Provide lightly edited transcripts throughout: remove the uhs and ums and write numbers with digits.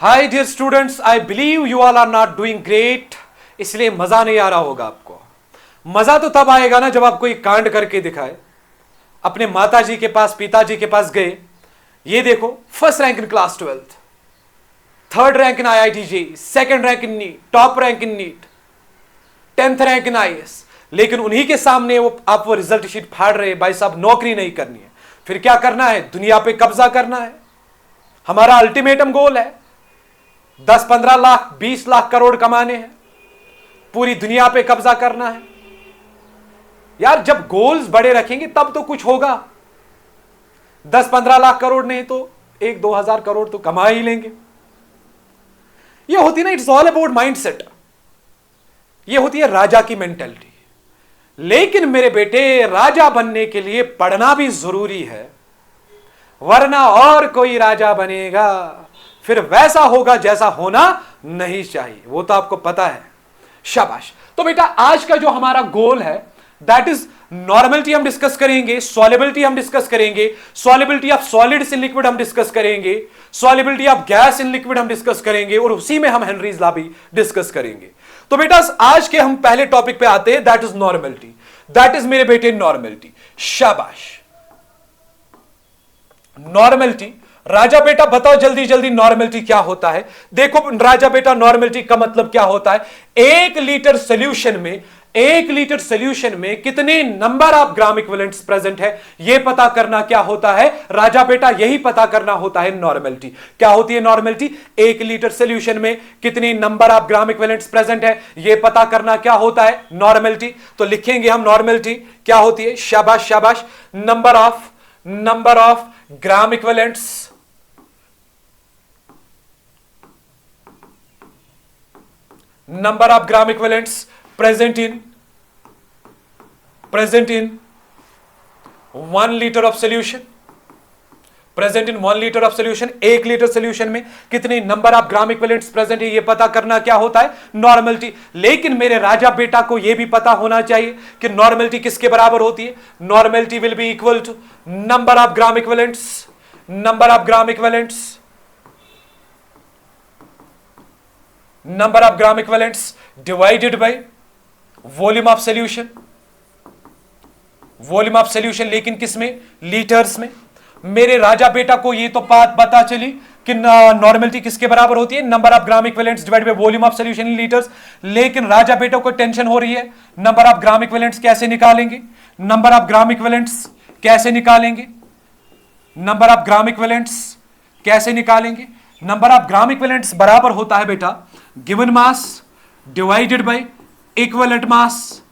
Hi dear students, I believe you all are not doing great. इसलिए मजा नहीं आ रहा होगा आपको। मजा तो तब आएगा ना जब आप कोई कांड करके दिखाए। अपने माता जी के पास, पिताजी के पास गए, ये देखो first rank in class 12th, third rank in IIT-JEE, second rank in NEET, top rank in NEET, 10th rank in IAS। लेकिन उन्हीं के सामने आप वो रिजल्ट शीट फाड़ रहे, भाई साहब नौकरी नहीं करनी है, फिर क्या करना है? दुनिया पे कब्जा करना है। हमारा अल्टीमेटम गोल है 10-15 लाख 20 लाख करोड़ कमाने हैं, पूरी दुनिया पे कब्जा करना है। यार जब गोल्स बड़े रखेंगे तब तो कुछ होगा। 10-15 लाख करोड़ नहीं तो 1-2 हजार करोड़ तो कमा ही लेंगे। ये होती ना, इट्स ऑल अबाउट माइंडसेट। ये होती है राजा की मेंटेलिटी। लेकिन मेरे बेटे, राजा बनने के लिए पढ़ना भी जरूरी है, वरना और कोई राजा बनेगा फिर वैसा होगा जैसा होना नहीं चाहिए। वो तो आपको पता है। शाबाश। तो बेटा आज का जो हमारा गोल है दैट इज नॉर्मलिटी हम डिस्कस करेंगे, सॉल्युबिलिटी हम डिस्कस करेंगे, solubility of solids in liquid हम डिस्कस करेंगे, solubility of gas in liquid हम डिस्कस करेंगे, और उसी में हम हेनरीज लॉ भी डिस्कस करेंगे। तो बेटा आज के हम पहले टॉपिक पे आते हैं, that is normality. That is मेरे बेटे नॉर्मलिटी। शाबाश। नॉर्मलिटी। राजा बेटा बताओ जल्दी जल्दी नॉर्मलिटी क्या होता है? देखो राजा बेटा, नॉर्मलिटी का मतलब क्या होता है? 1 लीटर सोल्यूशन में कितने number of gram equivalents present है, यह पता करना क्या होता है राजा बेटा? यही पता करना होता है नॉर्मलिटी। क्या होती है नॉर्मलिटी? 1 लीटर सोल्यूशन में कितने number of gram equivalents present है, यह पता करना क्या होता है नॉर्मलिटी। तो लिखेंगे हम नॉर्मलिटी क्या होती है। शाबाश शाबाश। Number of gram equivalents, number of gram equivalents present in 1 liter of solution, present in 1 litre of solution. 1 litre solution में कितने number of gram equivalents present है, ये पता करना क्या होता है नॉर्मलिटी। लेकिन मेरे राजा बेटा को यह भी पता होना चाहिए कि नॉर्मलिटी किसके बराबर होती है। Normality will be equal to number of gram equivalents divided by volume of solution. लेकिन किसमें? लीटर्स में। मेरे राजा बेटा को ये तो बात पता चली कि नॉर्मलिटी किसके बराबर होती है, number of gram equivalents divided by volume of solution in litres. लेकिन राजा बेटा को टेंशन हो रही है नंबर ऑफ ग्राम इक्विवेलेंट्स कैसे निकालेंगे, नंबर ऑफ ग्राम इक्विवेलेंट्स कैसे निकालेंगे। नंबर ऑफ ग्राम इक्विवेलेंट्स बराबर होता है बेटा given mass divided by equivalent मास।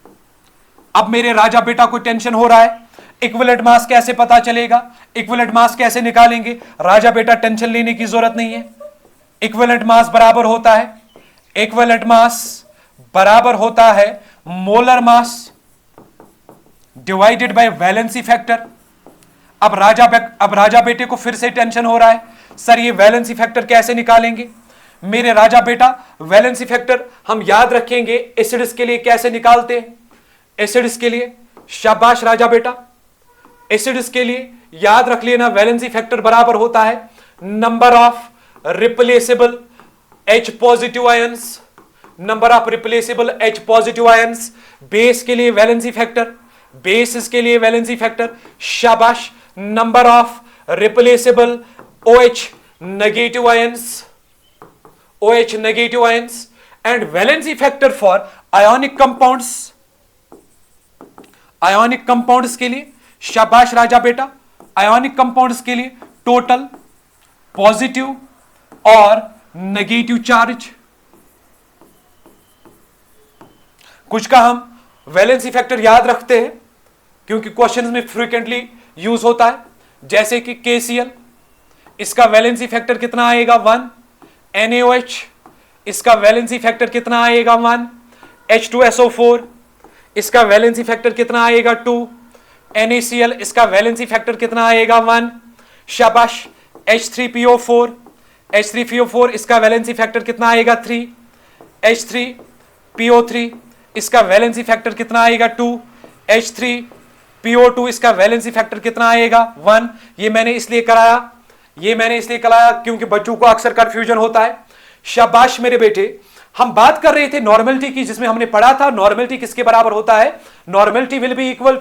अब मेरे राजा बेटा को टेंशन हो रहा है इक्विवेलेंट मास कैसे पता चलेगा, इक्विवेलेंट मास कैसे निकालेंगे। राजा बेटा टेंशन लेने की जरूरत नहीं है। इक्विवेलेंट मास बराबर होता है molar mass divided bye valency factor. अब राजा बेटे को फिर से टेंशन हो रहा है, सर ये वैलेंसी फैक्टर कैसे निकालेंगे। मेरे राजा बेटा वैलेंसी फैक्टर हम याद रखेंगे एसिड्स के लिए कैसे निकालते हैं। एसिड्स के लिए शाबाश राजा बेटा, एसिड्स के लिए याद रख लेना वैलेंसी फैक्टर बराबर होता है number of replaceable H positive ions, number of replaceable H positive ions. Base के लिए वैलेंसी फैक्टर, बेसिस के लिए वैलेंसी फैक्टर। शाबाश। Number of replaceable OH negative ions and valency factor for ionic compounds के लिए शाबाश राजा बेटा, आयोनिक कंपाउंड्स के लिए टोटल पॉजिटिव और नेगेटिव चार्ज। कुछ का हम वैलेंसी फैक्टर याद रखते हैं क्योंकि क्वेश्चंस में फ्रीक्वेंटली यूज होता है, जैसे कि KCl, इसका वैलेंसी फैक्टर कितना आएगा 1। NaOH, इसका वैलेंसी फैक्टर कितना आएगा 1। H2SO4, इसका वैलेंसी फैक्टर कितना आएगा 2। NaCl, इसका वैलेंसी फैक्टर कितना आएगा 1। शाबाश। H3PO4, इसका वैलेंसी फैक्टर कितना आएगा 3। H3PO3, इसका वैलेंसी फैक्टर कितना आएगा 2। H3PO2, इसका वैलेंसी फैक्टर कितना आएगा 1। ये मैंने इसलिए कराया ये मैंने इसलिए कराया क्योंकि बच्चों को अक्सर कंफ्यूजन होता है। शाबाश मेरे बेटे, हम बात कर रहे थे नॉर्मेलिटी की, जिसमें हमने पढ़ा था नॉर्मेलिटी किसके बराबर होता है, normality will be equal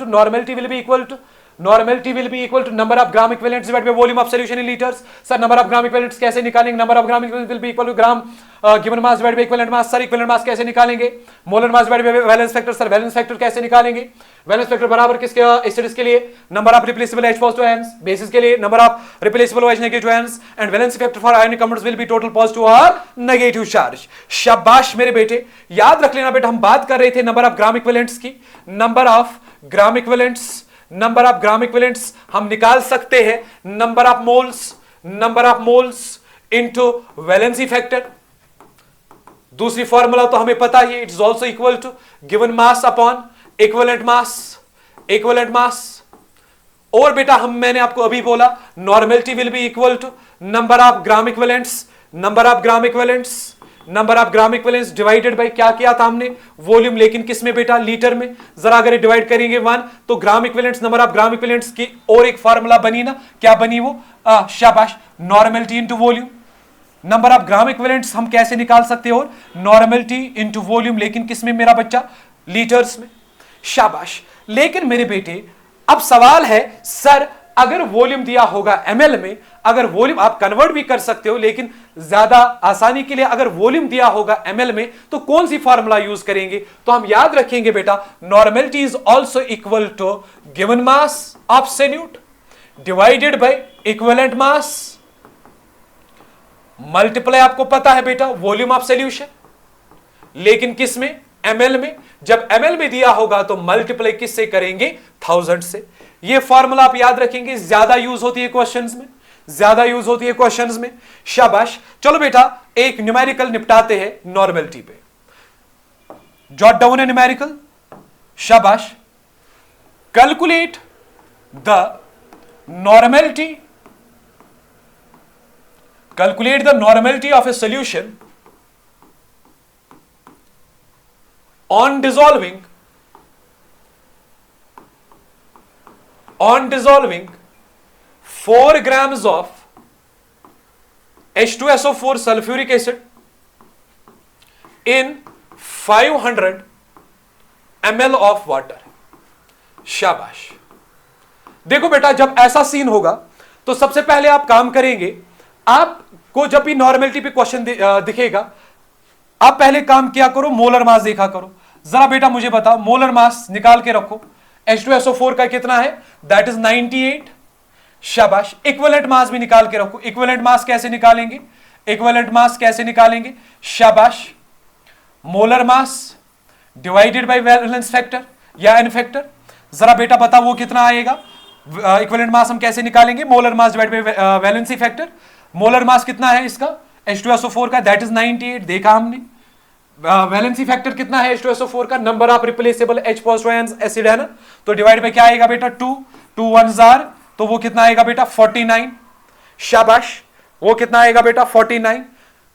to number of gram equivalents divided by volume of solution in litres. Sir number of gram equivalents कैसे निकालेंगे, number of gram equivalents will be equal to gram given mass divided by equivalent mass. Sir equivalent mass कैसे निकालेंगे, molar mass divided by valence factor. Sir valence factor कैसे निकालेंगे, valence factor बराबर किसके, स्टेरिस के लिए number of replaceable H positive ions, basis के लिए number of replaceable OH negative ions, and valence factor for ionic compounds will be total positive और नेगेटिव चार्ज। शाबाश मेरे बेटे, याद रख लेना बेटा, हम बात कर रहे थे नंबर ऑफ ग्राम इक्विवेलेंट्स की। नंबर ऑफ ग्राम इक्विवेलेंट्स हम निकाल सकते हैं number of moles into valency factor. दूसरी फॉर्मूला तो हमें पता ही, it is also equal to given mass upon equivalent mass. और बेटा मैंने आपको अभी बोला normality will be equal to number of gram equivalents divided by क्या किया था हमने, वॉल्यूम, लेकिन किस में बेटा, लीटर में। जरा अगर डिवाइड करेंगे 1 तो gram equivalents, number of gram equivalents की और एक फार्मूला बनी ना, क्या बनी वो, शाबाश, normality into volume. Number of gram equivalents हम कैसे निकाल सकते हैं, और नॉर्मेलिटी इनटू वॉल्यूम, लेकिन किस में मेरा बच्चा, लीटर्स में। शाबाश। लेकिन मेरे बेटे अब सवाल है, सर अगर वॉल्यूम दिया होगा ml में, अगर वॉल्यूम आप कन्वर्ट भी कर सकते हो, लेकिन ज्यादा आसानी के लिए अगर वॉल्यूम दिया होगा ml में तो कौन सी फार्मूला यूज करेंगे, तो हम याद रखेंगे बेटा normality is also equal to given mass of solute divided by equivalent mass multiply, आपको पता है बेटा, वॉल्यूम ऑफ सॉल्यूशन, लेकिन किस में, ml में। जब ml में दिया होगा तो मल्टीप्लाई किससे करेंगे, 1000 से। ये फार्मूला आप याद रखेंगे, ज्यादा यूज होती है क्वेश्चंस में, शाबाश। चलो बेटा एक न्यूमेरिकल निपटाते हैं नॉर्मेलिटी पे, जॉट डाउन है न्यूमेरिकल, शाबाश। Calculate the normality of A solution on dissolving 4 grams of H2SO4 sulfuric acid in 500 ml of water। शाबाश। देखो बेटा जब ऐसा सीन होगा तो सबसे पहले आप काम करेंगे, आपको जब भी नॉर्मेलिटी पे क्वेश्चन दिखेगा, आप पहले काम किया करो, मोलर मास देखा करो। जरा बेटा मुझे बताओ, मोलर मास निकाल के रखो, H2SO4 का कितना है, दैट इज 98। शाबाश। इक्विवेलेंट मास भी निकाल के रखो। इक्विवेलेंट मास कैसे निकालेंगे, शाबाश। Molar mass divided by valence factor या एन फैक्टर। जरा बेटा बता वो कितना आएगा, इक्विवेलेंट मास हम कैसे निकालेंगे, molar mass divided bye valency factor. Molar mass कितना है इसका, H2SO4 का, दैट इज 98, देखा हमने। वैलेंसी फैक्टर कितना है H2SO4 का, number of replaceable H positive ions acid है ना, तो डिवाइड बाय क्या आएगा बेटा, 2 1 जार, तो वो कितना आएगा बेटा 49। शाबाश। वो कितना आएगा बेटा 49।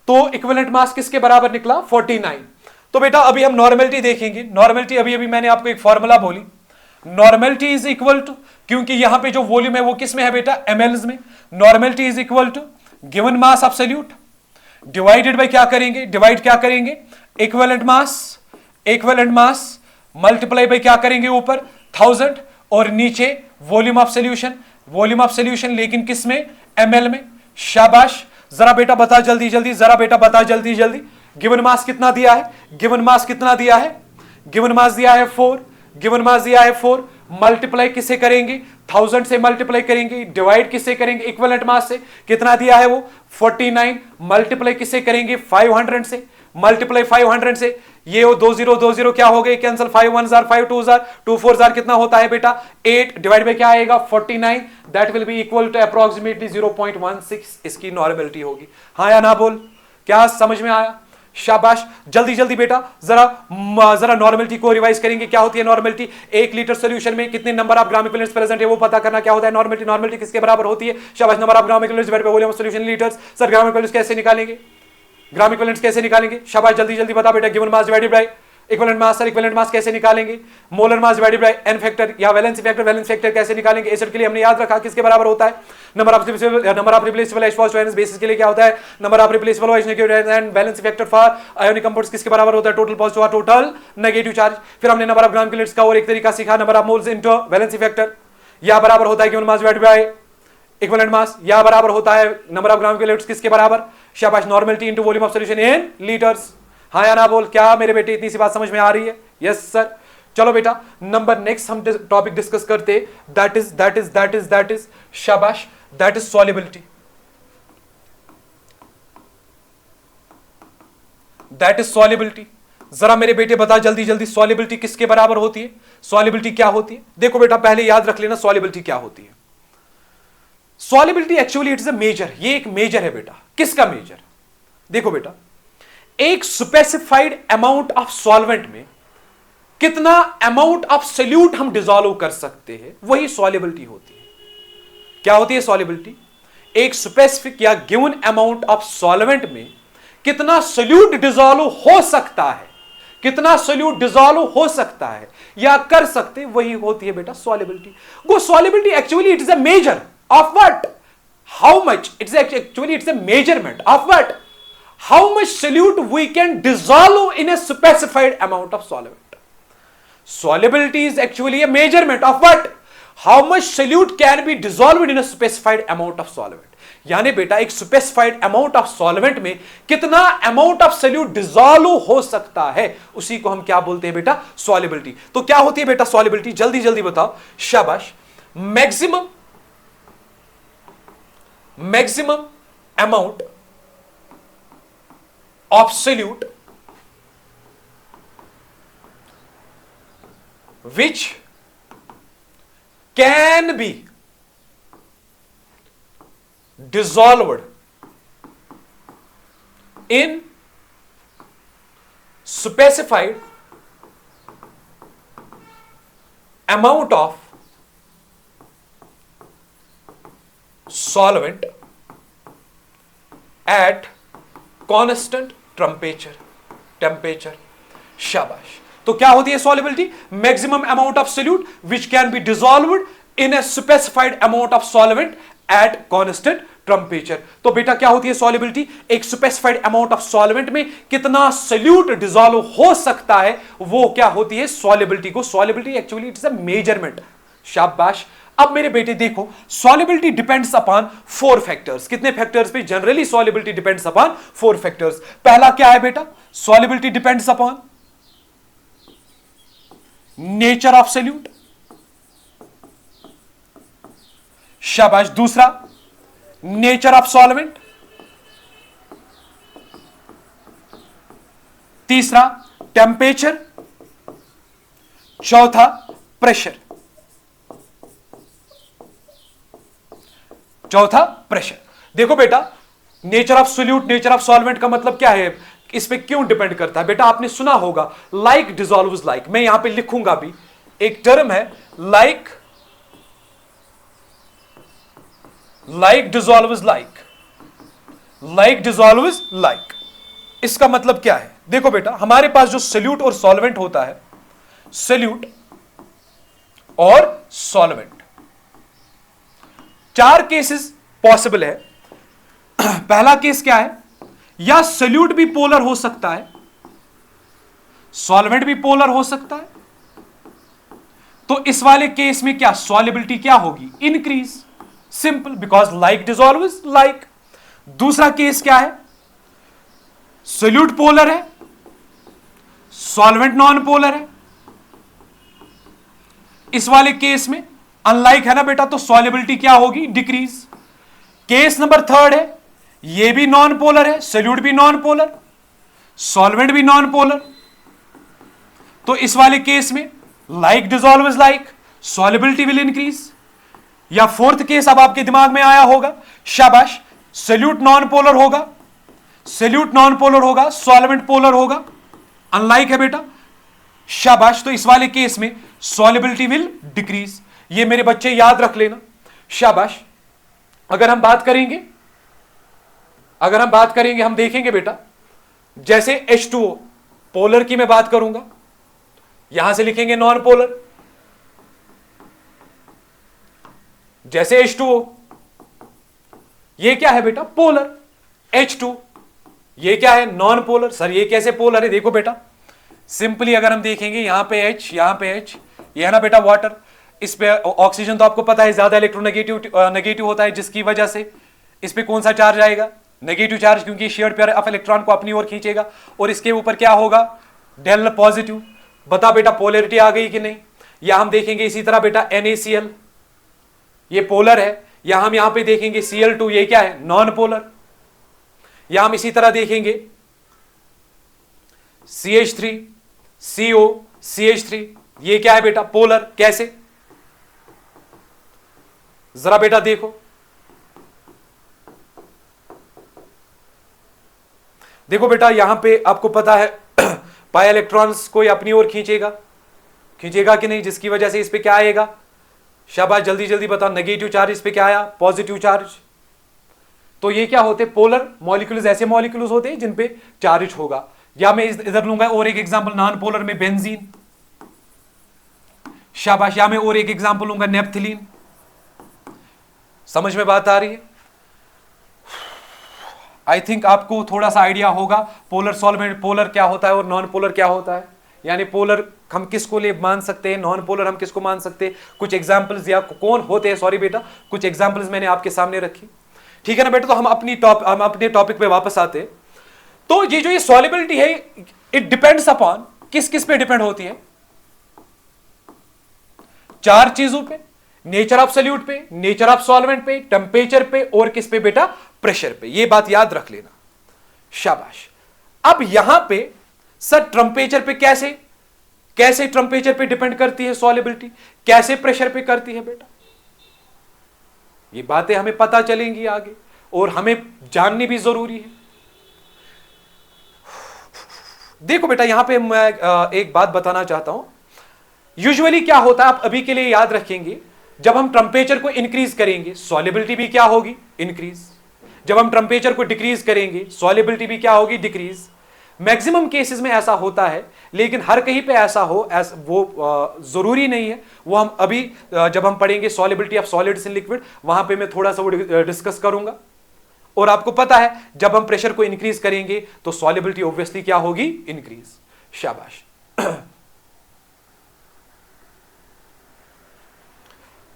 तो इक्विवेलेंट मास किसके बराबर निकला, 49। तो बेटा अभी हम नॉर्मेलिटी देखेंगे। नॉर्मेलिटी अभी मैंने आपको एक फॉर्मूला बोली, नॉर्मेलिटी इज इक्वल टू, क्योंकि यहां पे जो वॉल्यूम है वो किस में है बेटा, ml में। Normality is equal to given mass of solute divided by क्या करेंगे, इक्विवेलेंट मास मल्टीप्लाई बाय क्या करेंगे, ऊपर 1000 और नीचे वॉल्यूम ऑफ सॉल्यूशन, लेकिन किस में, ml में। शाबाश। जरा बेटा बता जल्दी जल्दी, गिवन मास कितना दिया है, गिवन मास दिया है 4, मल्टीप्लाई किससे करेंगे, 1000 से मल्टीप्लाई करेंगे, डिवाइड किससे करेंगे, इक्विवेलेंट मास से। कितना दिया है वो 49, मल्टीप्लाई किससे करेंगे, 500 से, मल्टीप्लाई 500 से। ये वो 20 क्या हो गए, कैंसिल, 5 1 जार, 5 2 जार, 2 4 जार, कितना होता है बेटा 8, डिवाइड बाय क्या आएगा 49, that will be equal to approximately 0.16 इसकी नॉर्मेलिटी होगी। हाँ या ना बोल, क्या समझ में आया, शाबाश। जल्दी बेटा जरा नॉर्मेलिटी को रिवाइज करेंगे। क्या होती है नॉर्मेलिटी, 1 लीटर सॉल्यूशन में कितने number of gram equivalents present है वो पता करना। क्या होता है नॉर्मेलिटी किसके बराबर होती है, शाबाश, number of gram equivalents divided by volume of solution litres. Sir gram equivalents कैसे निकालेंगे, शाबाश, जल्दी बता बेटा, given mass divided by equivalent mass sir, equivalent mass कैसे निकालेंगे? Molar mass divided by n factor या वैलेंसी फैक्टर, वैलेंसी फैक्टर कैसे निकालेंगे? एसिड के लिए हमने याद रखा किसके बराबर होता है? Number of replaceable H positive, basis के लिए क्या होता है? Number of replaceable OH negative, and valency factor for ionic compounds किसके बराबर होता है? टोटल पॉजिटिव और टोटल नेगेटिव चार्ज। फिर हमने नंबर ऑफ ग्राम किलोमीटर का और एक तरीका सीखा, number of moles into valency factor, या बराबर होता है equivalent mass divided by equivalent मास, या बराबर होता है नंबर ऑफ ग्राम किलोमीटर किसके बराबर? शाबाश, normality into volume of solution in litres. हाँ या ना बोल, क्या मेरे बेटे इतनी सी बात समझ में आ रही है? Yes sir. चलो बेटा, नंबर नेक्स्ट हम टॉपिक डिस्कस करते, दैट इज शाबाश, that is solubility. That is solubility. जरा मेरे बेटे बता जल्दी जल्दी, सॉल्युबिलिटी किसके बराबर होती है? सॉल्युबिलिटी क्या होती है? देखो बेटा, पहले याद रख लेना सॉल्युबिलिटी क्या होती है। Solubility actually it is a measure, ये एक मेजर है बेटा। किसका मेजर? देखो बेटा, एक स्पेसिफाइड अमाउंट ऑफ सॉल्वेंट में कितना अमाउंट ऑफ सोल्यूट हम डिसॉल्व कर सकते हैं, वही सॉल्युबिलिटी होती है। क्या होती है सॉल्युबिलिटी? एक स्पेसिफिक या गिवन अमाउंट ऑफ सॉल्वेंट में कितना सोल्यूट डिसॉल्व हो सकता है, कितना सोल्यूट डिसॉल्व हो सकता है या कर सकते, वही होती है बेटा सॉल्युबिलिटी। वो solubility actually it is a measure of what? How much? It's actually it's a measurement of what? How much solute we can dissolve in a specified amount of solvent. Solubility is actually a measurement of what? How much solute can be dissolved in a specified amount of solvent. यानी बेटा एक specified amount of solvent में कितना amount of solute dissolve हो सकता है, उसी को हम क्या बोलते हैं बेटा? solubility. तो क्या होती है बेटा solubility? जल्दी जल्दी बताओ। शाबाश। maximum amount of solute which can be dissolved in specified amount of solvent at constant temperature. शाबाश। तो क्या होती है solubility? Maximum amount of solute which can be dissolved in a specified amount of solvent at constant temperature. तो बेटा क्या होती है सॉल्युबिलिटी? एक स्पेसिफाइड अमाउंट ऑफ सॉल्वेंट में कितना सोल्यूट डिसॉल्व हो सकता है, वो क्या होती है सॉल्युबिलिटी को। Solubility actually it's a measurement. शाबाश। अब मेरे बेटे देखो, सॉल्युबिलिटी डिपेंड्स अपॉन 4 फैक्टर्स। कितने फैक्टर्स पे? Generally solubility depends upon 4 factors. पहला क्या है बेटा? Solubility depends upon nature of solute. शाबाश। दूसरा, नेचर ऑफ सॉल्वेंट। तीसरा, टेम्परेचर। चौथा, प्रेशर। चौथा, प्रेशर। देखो बेटा, nature of solute, nature of solvent का मतलब क्या है? इस पे क्यों डिपेंड करता है बेटा? आपने सुना होगा लाइक डिसॉल्व्स लाइक। मैं यहां पे लिखूंगा भी, एक टर्म है like, like dissolves like, like dissolves like. इसका मतलब क्या है? देखो बेटा, हमारे पास जो सोल्यूट और सॉल्वेंट होता है, सोल्यूट और सॉल्वेंट, 4 केसेस पॉसिबल है। पहला केस क्या है? या सोल्यूट भी पोलर हो सकता है, सॉल्वेंट भी पोलर हो सकता है। तो इस वाले केस में क्या सॉल्युबिलिटी क्या होगी? Increase. Simple, because like dissolves like. दूसरा केस क्या है? सोल्यूट पोलर है, सॉल्वेंट नॉन पोलर है। इस वाले केस में अनलाइक है ना बेटा, तो सॉल्युबिलिटी क्या होगी? डिक्रीज। केस नंबर 3 है, ये भी नॉन पोलर है, सोल्यूट भी नॉन पोलर, सॉल्वेंट भी नॉन पोलर। तो इस वाले केस में like dissolves like, solubility will increase. या 4th केस अब आपके दिमाग में आया होगा, शाबाश, सोल्यूट नॉन पोलर होगा, सोल्यूट नॉन पोलर होगा, सॉल्वेंट पोलर होगा, अनलाइक है बेटा। शाबाश। तो इस वाले केस में सॉल्युबिलिटी विल डिक्रीज। ये मेरे बच्चे याद रख लेना। शाबाश। अगर हम बात करेंगे हम देखेंगे बेटा, जैसे H2O, पोलर की मैं बात करूंगा, यहां से लिखेंगे नॉन पोलर, जैसे H2O, ये क्या है बेटा? पोलर। H2, ये क्या है? Non polar. सर ये कैसे पोलर है? देखो बेटा, सिंपली अगर हम देखेंगे, यहां पे H, यहां पे H, ये है ना बेटा वाटर, इस पे ऑक्सीजन तो आपको पता है ज्यादा इलेक्ट्रोनेगेटिव नेगेटिव होता है, जिसकी वजह से इस पे कौन सा चार्ज आएगा? नेगेटिव चार्ज, क्योंकि शेयर्ड पेयर ऑफ इलेक्ट्रॉन को अपनी ओर खींचेगा, और इसके ऊपर क्या होगा? Del positive. बता बेटा पोलैरिटी आ गई कि नहीं? या हम देखेंगे इसी तरह बेटा NaCl, ये पोलर है, या हम यहां पे देखेंगे Cl2, ये क्या है? Non polar. या हम इसी तरह देखेंगे CH3, CO, CH3, ये क्या है बेटा? पोलर। कैसे? जरा बेटा देखो, देखो बेटा यहां पे आपको पता है पाई इलेक्ट्रॉन्स को अपनी ओर खींचेगा, खींचेगा कि नहीं? जिसकी वजह से इस पे क्या आएगा? शाबाश, जल्दी जल्दी बताओ, नेगेटिव चार्ज, इस पे क्या आया? Positive charge. तो ये क्या होते? पोलर मॉलिक्यूल्स, ऐसे मॉलिक्यूल्स होते हैं जिन पे चार्ज होगा। या मैं इधर लूंगा और एक एग्जांपल, नॉन पोलर में बेंजीन, शाबाश। या मैं और एक एग्जांपल लूंगा, नेप्थलीन। समझ में बात आ रही है? आई थिंक आपको थोड़ा सा आइडिया होगा पोलर सॉल्वेंट, पोलर क्या होता है और नॉन पोलर क्या होता है, यानी पोलर हम किसको ले मान सकते हैं, नॉन पोलर हम किसको मान सकते हैं। कुछ एग्जांपल्स या कौन होते हैं, सॉरी बेटा, कुछ एग्जांपल्स मैंने आपके सामने रखी, ठीक है ना बेटा। तो हम अपने टॉपिक पे वापस आते हैं। तो ये जो ये सॉल्युबिलिटी है, इट डिपेंड्स अपॉन, किस किस पे डिपेंड होती है? चार चीजों पे, नेचर ऑफ सॉल्यूट पे, नेचर ऑफ सॉल्वेंट पे, टेम्परेचर पे, और किस पे बेटा? प्रेशर पे। ये बात याद रख लेना, शाबाश। अब यहां पे सर टेम्परेचर पे कैसे, कैसे टेम्परेचर पे डिपेंड करती है सॉल्युबिलिटी, कैसे प्रेशर पे करती है बेटा? ये बातें हमें पता चलेंगी आगे, और हमें जाननी भी जरूरी है। देखो बेटा यहां पे मैं एक बात बताना चाहता हूं। यूजुअली क्या होता है, आप अभी के लिए याद रखेंगे, जब हम टेम्परेचर को इंक्रीज करेंगे सॉल्युबिलिटी भी क्या होगी? इंक्रीज। जब हम टेम्परेचर को डिक्रीज करेंगे सॉल्युबिलिटी भी क्या होगी? डिक्रीज। मैक्सिमम केसेस में ऐसा होता है, लेकिन हर कहीं पे ऐसा हो वो जरूरी नहीं है। वो हम अभी जब हम पढ़ेंगे solubility of solids in liquid, वहां पे मैं थोड़ा सा वो डिस्कस करूंगा। और आपको पता है जब हम प्रेशर को इंक्रीज करेंगे तो सॉल्युबिलिटी ऑब्वियसली क्या होगी? इंक्रीज। शाबाश।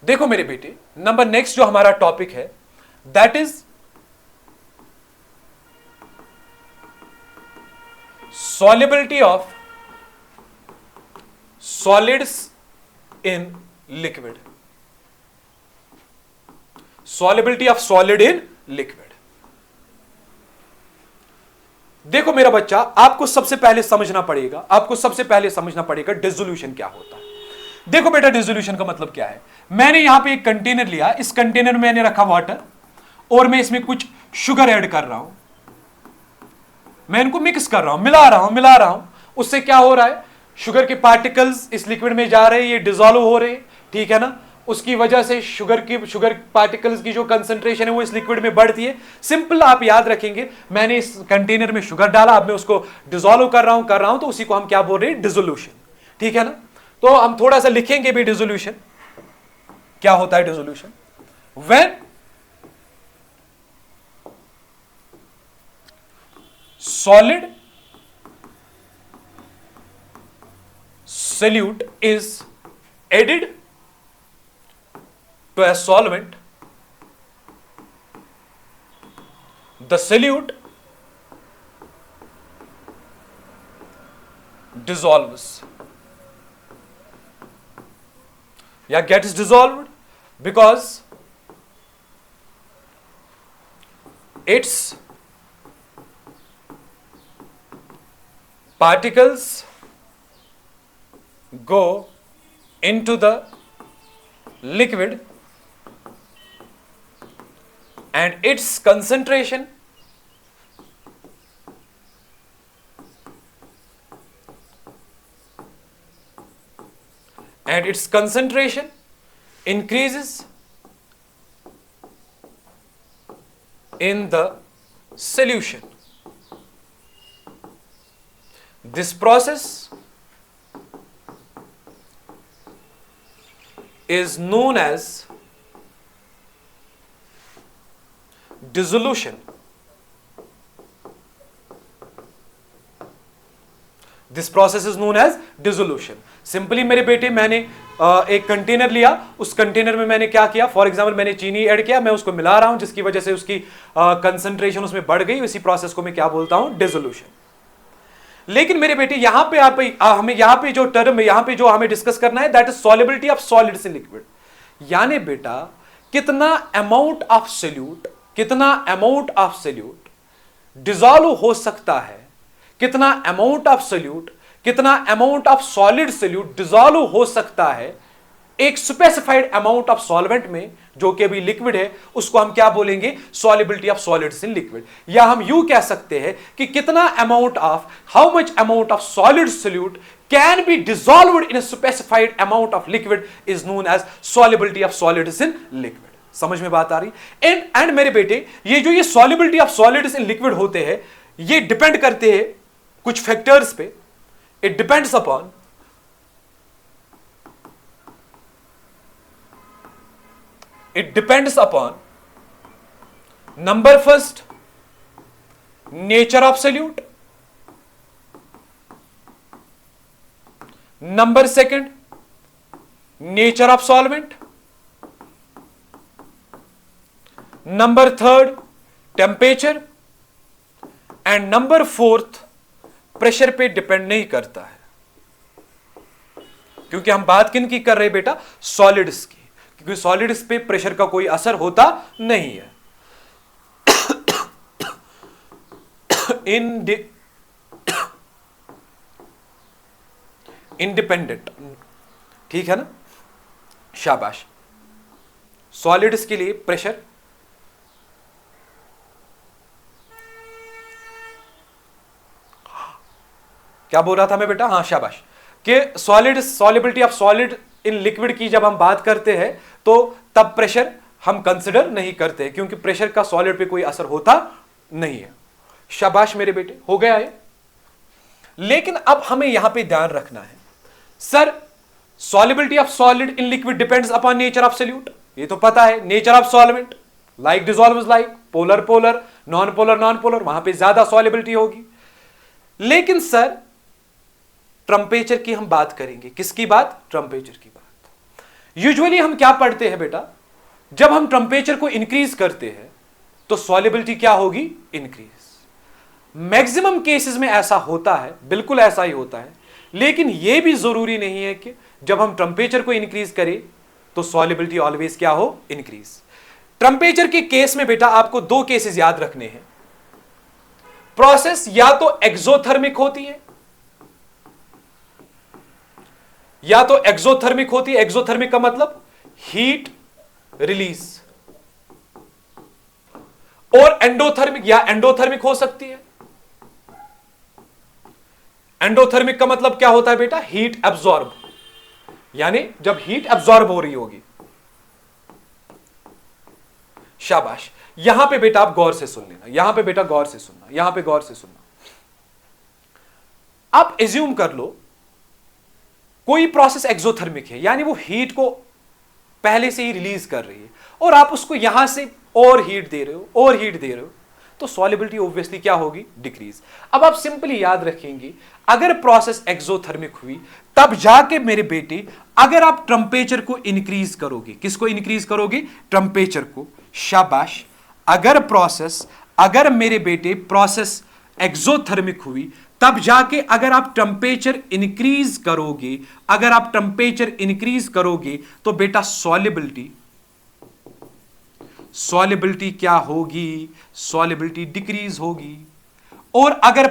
देखो मेरे बेटे, नंबर नेक्स्ट जो हमारा टॉपिक है, that is solubility of solids in liquid, solubility of solid in liquid। देखो मेरा बच्चा, आपको सबसे पहले समझना पड़ेगा, आपको सबसे पहले समझना पड़ेगा डिसोल्यूशन क्या होता है। देखो बेटा डिसोल्यूशन का मतलब क्या है? मैंने यहां पे एक कंटेनर लिया, इस कंटेनर में मैंने रखा वाटर, और मैं इसमें कुछ शुगर ऐड कर रहा हूं, मैं इनको मिक्स कर रहा हूं, मिला रहा हूं। उससे क्या हो रहा है? शुगर के पार्टिकल्स इस लिक्विड में जा रहे हैं, ये डिसॉल्व हो रहे हैं, ठीक है ना। उसकी वजह से शुगर पार्टिकल्स की जो कंसंट्रेशन है वो इस लिक्विड में बढ़ती है। सिंपल आप याद रखेंगे, मैंने इस कंटेनर में शुगर डाला, अब मैं उसको डिसॉल्व कर रहा हूं, तो उसी को हम क्या बोल रहे हैं? डिसोल्यूशन, ठीक है ना। तो हम थोड़ा सा लिखेंगे भी डिसोल्यूशन क्या होता है। Dissolution when solid solute is added to a solvent, the solute dissolves, gets dissolved because its particles go into the liquid and its concentration increases in the solution. This process is known as dissolution. This process is known as dissolution. Simply मेरे बेटे मैंने एक container लिया, उस container में मैंने क्या किया, फॉर एग्जांपल मैंने चीनी ऐड किया, मैं उसको मिला रहा हूं जिसकी वजह से उसकी कंसंट्रेशन उसमें बढ़ गई, इसी प्रोसेस को मैं क्या बोलता हूं, डिसोल्यूशन। लेकिन मेरे बेटे यहां पे आप हमें यहां पे जो टर्म यहां पे जो हमें डिस्कस करना है, that is solubility of solids in liquid. यानी बेटा कितना अमाउंट ऑफ सोल्यूट, कितना अमाउंट ऑफ सोल्यूट डिसॉल्व हो सकता है, कितना अमाउंट ऑफ सोल्यूट, कितना amount of solid solute dissolve हो सकता है एक स्पेसिफाइड अमाउंट ऑफ सॉल्वेंट में, जो कि अभी लिक्विड है, उसको हम क्या बोलेंगे, solubility of solids in liquid. या हम यूं कह सकते हैं कि कितना amount of, how much amount of solid solute can be dissolved in a specified amount of liquid is known as solubility of solids in liquid. समझ में बात आ रही? एंड मेरे बेटे ये solubility of solids in liquid होते हैं, ये डिपेंड करते हैं कुछ फैक्टर्स पे। It depends upon number first nature of solute, number second nature of solvent, number third temperature, and number fourth pressure पे डिपेंड नहीं करता है। क्योंकि हम बात किन की कर रहे हैं बेटा, सॉलिड्स की, क्योंकि सॉलिड्स पे प्रेशर का कोई असर होता नहीं है। इंडिपेंडेंट, ठीक है ना, शाबाश। सॉलिड्स के लिए प्रेशर क्या बोल रहा था मैं बेटा, हाँ शाबाश, कि solid, solubility of solid in liquid की जब हम बात करते हैं तो तब प्रेशर हम कंसिडर नहीं करते, क्योंकि प्रेशर का सॉलिड पे कोई असर होता नहीं है। शाबाश मेरे बेटे, हो गया है। लेकिन अब हमें यहां पे ध्यान रखना है, sir solubility of solid in liquid depends upon nature of solute, ये तो पता है। Nature of solvent, like dissolves like, polar polar, non polar non polar, वहां पे ज्यादा सॉल्युबिलिटी होगी। लेकिन सर टेम्परेचर की हम बात करेंगे, किसकी बात, टेम्परेचर की बात। यूजुअली हम क्या पढ़ते हैं बेटा, जब हम टेम्परेचर को इंक्रीज करते हैं तो सॉल्युबिलिटी क्या होगी, इंक्रीज। मैक्सिमम केसेस में ऐसा होता है, बिल्कुल ऐसा ही होता है, लेकिन यह भी जरूरी नहीं है कि जब हम टेम्परेचर को इंक्रीज करें तो सॉल्युबिलिटी ऑलवेज क्या हो, इंक्रीज। टेम्परेचर के केस में बेटा आपको दो केसेस याद रखने हैं। प्रोसेस या तो एक्सोथर्मिक होती है या तो एक्सोथर्मिक होती है। एक्सोथर्मिक का मतलब हीट रिलीज, और एंडोथर्मिक या एंडोथर्मिक हो सकती है। एंडोथर्मिक का मतलब क्या होता है बेटा, हीट एब्जॉर्ब, यानी जब हीट एब्जॉर्ब हो रही होगी। शाबाश, यहां पे बेटा आप गौर से सुन लेना, यहां पे बेटा गौर से सुनना, यहां पे गौर से सुनना। आप एज्यूम कर लो कोई प्रोसेस एक्सोथर्मिक है, यानी वो हीट को पहले से ही रिलीज कर रही है और आप उसको यहां से और हीट दे रहे हो और हीट दे रहे हो, तो सॉल्युबिलिटी ऑब्वियसली क्या होगी, डिक्रीज। अब आप सिंपली याद रखेंगे, अगर प्रोसेस एक्सोथर्मिक हुई तब जाके मेरे बेटे अगर आप टेम्परेचर को इंक्रीज करोगे, किसको इंक्रीज करोगे, टेम्परेचर को। शाबाश, अगर मेरे बेटे प्रोसेस एक्सोथर्मिक हुई तब जाके अगर आप टेम्परेचर इंक्रीज करोगे, अगर आप टेम्परेचर इंक्रीज करोगे तो बेटा सॉल्युबिलिटी क्या होगी, सॉल्युबिलिटी डिक्रीज होगी। और अगर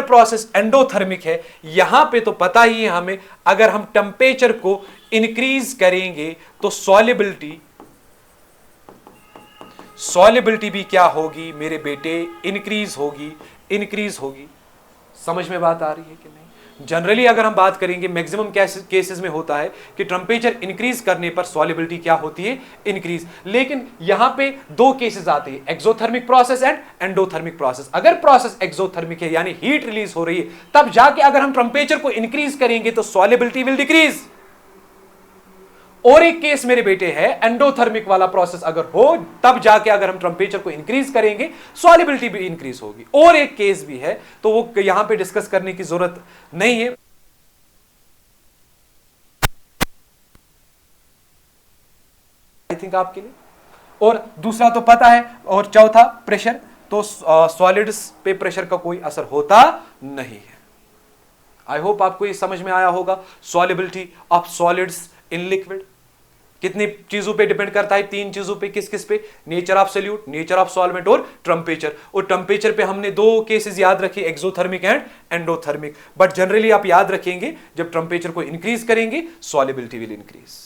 प्रोसेस एंडोथर्मिक है, यहां पे तो पता ही है हमें, अगर हम टेम्परेचर को इंक्रीज करेंगे तो सॉल्युबिलिटी भी क्या होगी मेरे बेटे, इंक्रीज होगी। समझ में बात आ रही है कि नहीं? जनरली अगर हम बात करेंगे मैक्सिमम केसेस में होता है कि टेम्परेचर इंक्रीज करने पर सॉल्युबिलिटी क्या होती है, इंक्रीज। लेकिन यहां पे दो केसेस आते हैं, exothermic process and endothermic process. अगर प्रोसेस एक्सोथर्मिक है यानी हीट रिलीज हो रही है, तब जाके अगर हम टेम्परेचर को इंक्रीज करेंगे तो सॉल्युबिलिटी विल डिक्रीज। और एक केस मेरे बेटे है एंडोथर्मिक वाला प्रोसेस अगर हो, तब जाके अगर हम टेम्परेचर को इंक्रीज करेंगे सॉल्युबिलिटी भी इंक्रीज होगी। और एक केस भी है, तो वो यहां पे डिस्कस करने की जरूरत नहीं है। आई थिंक आपके लिए। और दूसरा तो पता है, और चौथा प्रेशर, तो सॉलिड्स पे प्रेशर का कोई असर होता नहीं है। आई होप आपको ये समझ में आया होगा। Solubility of solids in liquid कितनी चीजों पे डिपेंड करता है, तीन चीजों पे। किस किस पे? Nature of solute, nature of solvent और टेम्परेचर। और टेम्परेचर पे हमने दो केसेस याद रखे, exothermic and endothermic. But generally आप याद रखेंगे जब टेम्परेचर को इंक्रीज करेंगे solubility will increase.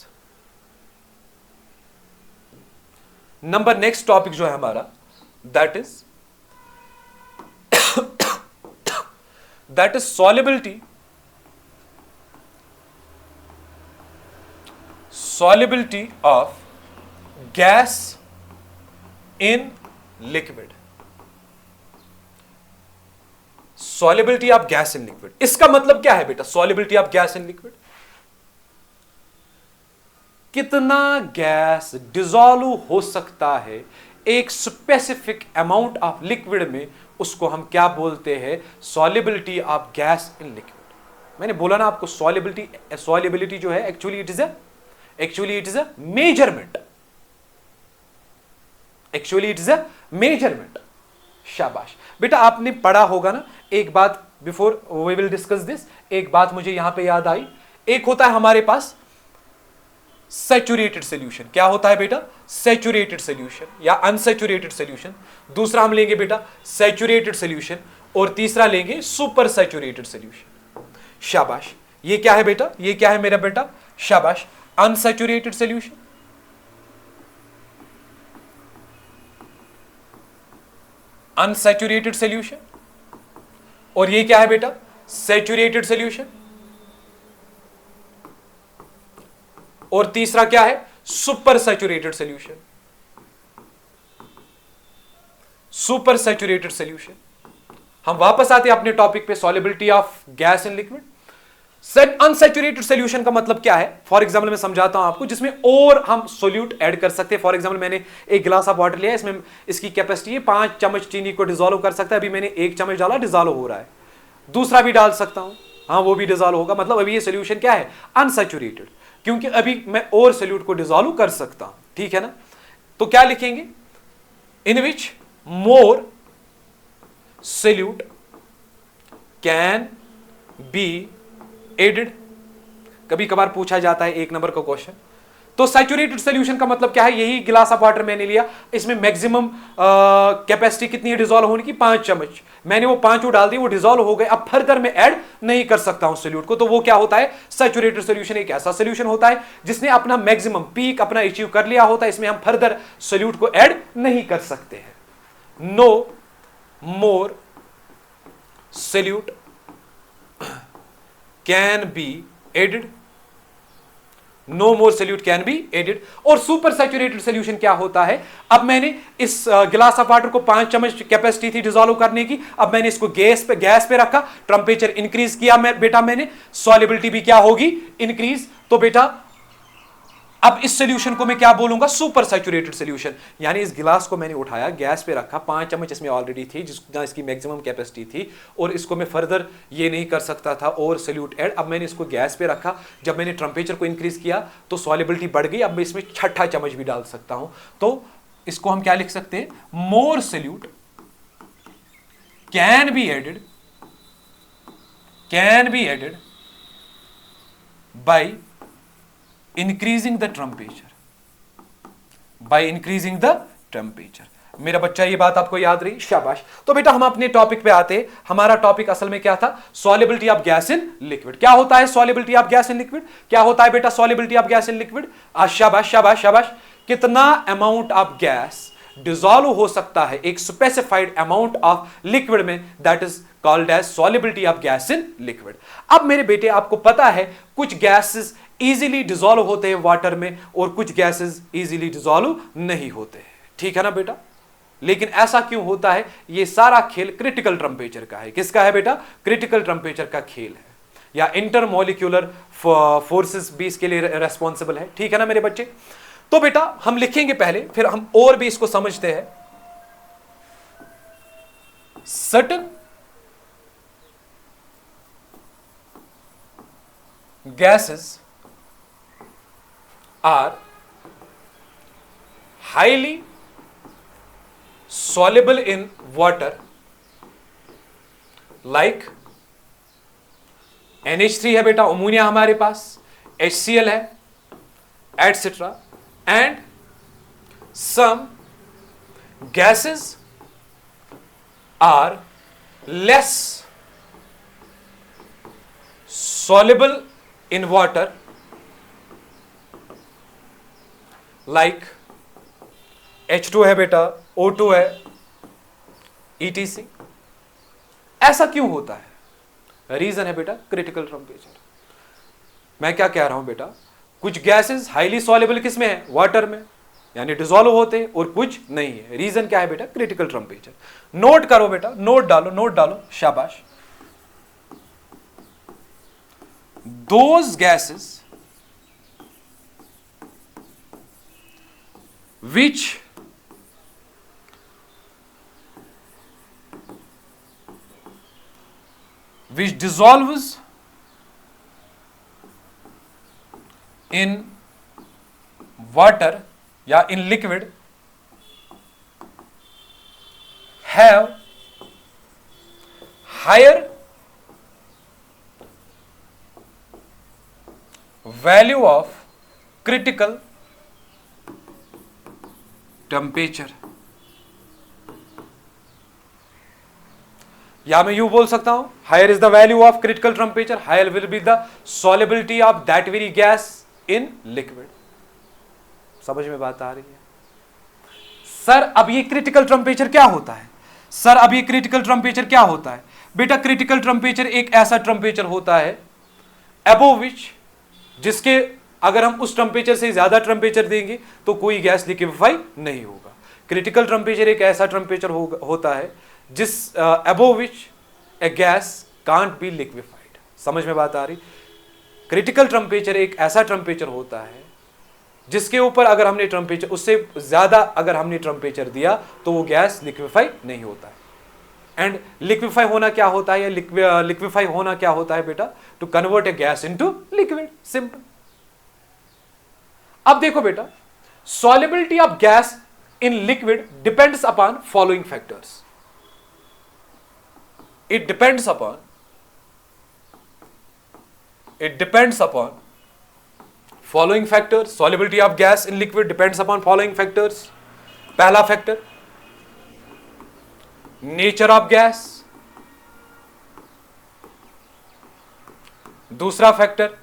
Number next topic जो है हमारा, that is solubility of gas in liquid। solubility of gas in liquid, इसका मतलब क्या है बेटा? solubility of gas in liquid, कितना गैस डिसॉल्व हो सकता है एक स्पेसिफिक अमाउंट ऑफ लिक्विड में, उसको हम क्या बोलते हैं? solubility of gas in liquid। मैंने बोला ना आपको, solubility जो है actually it is a measurement. शाबाश बेटा, आपने पढ़ा होगा ना। एक बात before we will discuss this, एक बात मुझे यहां पे याद आई। एक होता है हमारे पास सैचुरेटेड सॉल्यूशन। क्या होता है बेटा? सैचुरेटेड सॉल्यूशन या अनसैचुरेटेड सॉल्यूशन। दूसरा हम लेंगे बेटा सैचुरेटेड सॉल्यूशन, और तीसरा लेंगे सुपर सैचुरेटेड सॉल्यूशन। शाबाश, ये क्या है बेटा? ये क्या है मेरा बेटा? शाबाश, अनसैचुरेटेड सॉल्यूशन। Unsaturated solution. और ये क्या है बेटा? Saturated solution. और तीसरा क्या है? Super saturated solution. Super saturated solution. हम वापस आते हैं अपने टॉपिक पे, solubility of gas in liquid. Unsaturated solution का मतलब क्या है? फॉर एग्जांपल मैं समझाता हूं आपको, जिसमें और हम सोल्यूट ऐड कर सकते हैं। फॉर एग्जांपल मैंने एक गिलास ऑफ वाटर लिया, इसमें इसकी कैपेसिटी है 5 चम्मच चीनी को डिसॉल्व कर सकता है। अभी मैंने 1 चम्मच डाला, डिसॉल्व हो रहा है। दूसरा भी डाल सकता हूं, हाँ वो भी डिसॉल्व होगा। मतलब अभी ये सोल्यूशन क्या है? अनसैचुरेटेड, क्योंकि अभी मैं और सोल्यूट को डिसॉल्व कर सकता हूं। ठीक है ना? तो क्या लिखेंगे? In which more solute can be added. कभी कभार पूछा जाता है 1 नंबर का क्वेश्चन। तो सैचुरेटेड सॉल्यूशन का मतलब क्या है? यही गिलास ऑफ वाटर मैंने लिया, इसमें मैक्सिमम कैपेसिटी कितनी है डिसॉल्व होने की? 5 चम्मच। मैंने वो 5 डाल दी, वो डिसॉल्व हो गए। अब फर्दर मैं ऐड नहीं कर सकता हूं सोल्यूट को। तो वो क्या होता है? सैचुरेटेड सॉल्यूशन एक ऐसा सॉल्यूशन होता है जिसने अपना मैक्सिमम पीक अपना अचीव कर लिया होता है। इसमें हम फर्दर सोल्यूट को ऐड नहीं कर सकते हैं। No more solute can be added. No more solute can be added. और सुपर सैचुरेटेड सोल्यूशन क्या होता है? अब मैंने इस गिलास ऑफ वाटर को 5 चम्मच कैपेसिटी थी डिसॉल्व करने की, अब मैंने इसको गैस पे रखा, टेम्परेचर इंक्रीज किया बेटा मैंने, सॉल्युबिलिटी भी क्या होगी? इंक्रीज। तो बेटा अब इस सोल्यूशन को मैं क्या बोलूंगा? Super saturated solution. यानी इस गिलास को मैंने उठाया, गैस पे रखा, 5 चम्मच इसमें ऑलरेडी थी जिसका इसकी मैक्सिमम कैपेसिटी थी, और इसको मैं फर्दर ये नहीं कर सकता था और सोल्यूट ऐड। अब मैंने इसको गैस पे रखा, जब मैंने टेम्परेचर को इंक्रीज किया तो सॉल्युबिलिटी बढ़ गई। अब मैं इसमें 6ठा चम्मच भी डाल सकता हूं। तो इसको हम क्या लिख सकते हैं? More solute can be added by increasing the temperature. मेरा बच्चा, ये बात आपको याद रही? शाबाश। तो बेटा हम अपने टॉपिक पे आते हैं। हमारा टॉपिक असल में क्या था? Solubility of gas in liquid. क्या होता है solubility of gas in liquid? क्या होता है बेटा solubility of gas in liquid? शाबाश शाबाश शाबाश। कितना अमाउंट ऑफ गैस डिसॉल्व हो सकता है एक स्पेसिफाइड अमाउंट ऑफ लिक्विड में, that is called as solubility of gas in liquid. अब मेरे बेटे आपको पता है कुछ गैसेस इजीली डिसॉल्व होते हैं वाटर में और कुछ गैसेस इजीली डिसॉल्व नहीं होते हैं, ठीक है ना बेटा। लेकिन ऐसा क्यों होता है? ये सारा खेल क्रिटिकल टेंपरेचर का है। किसका है बेटा? क्रिटिकल टेंपरेचर का खेल है, या इंटरमोलिक्यूलर फोर्सेस भी इसके लिए रेस्पॉन्सिबल है, ठीक है ना मेरे बच्चे। तो बेटा हम लिखेंगे पहले, फिर हम और भी इसको समझते हैं। Certain gases are highly soluble in water like NH3 है बेटा, अमोनिया हमारे पास, HCl है, etcetera, and some gases are less soluble in water like H2 है बेटा, O2 है, ETC। ऐसा क्यों होता है? रीजन है बेटा क्रिटिकल टेंपरेचर। मैं क्या कह रहा हूं बेटा, कुछ गैसेस हाईली सॉल्युबल किसमें है? वाटर में, यानी डिसॉल्व होते हैं, और कुछ नहीं है। रीजन क्या है बेटा? Critical temperature. नोट करो बेटा, नोट डालो, नोट डालो, शाबाश। Those gases which dissolves in water या in liquid have higher value of critical temperature, या मैं यूं बोल सकता हूं, higher is the value of critical temperature, higher will be the solubility of that very gas in liquid. समझ में बात आ रही है? सर अब ये क्रिटिकल टेंपरेचर क्या होता है? सर अब ये क्रिटिकल टेंपरेचर क्या होता है? बेटा क्रिटिकल टेंपरेचर एक ऐसा टेंपरेचर होता है अबोव विच, जिसके अगर हम उस टेंपरेचर से ज्यादा टेंपरेचर देंगे तो कोई गैस लिक्विफाई नहीं होगा। क्रिटिकल टेंपरेचर एक ऐसा टेंपरेचर होता है जिस above which A gas can't be liquefied. समझ में बात आ रही? क्रिटिकल टेंपरेचर एक ऐसा टेंपरेचर होता है जिसके ऊपर अगर हमने टेंपरेचर, उससे ज्यादा अगर हमने टेंपरेचर दिया तो वो गैस लिक्विफाई नहीं होता है। एंड लिक्विफाई होना क्या होता है, या लिक्विफाई होना क्या होता है बेटा? To convert a gas into liquid, simple. अब देखो बेटा, solubility of gas in liquid depends upon following factors. It depends upon following factors. Solubility of gas in liquid depends upon following factors. पहला factor nature of gas, दूसरा factor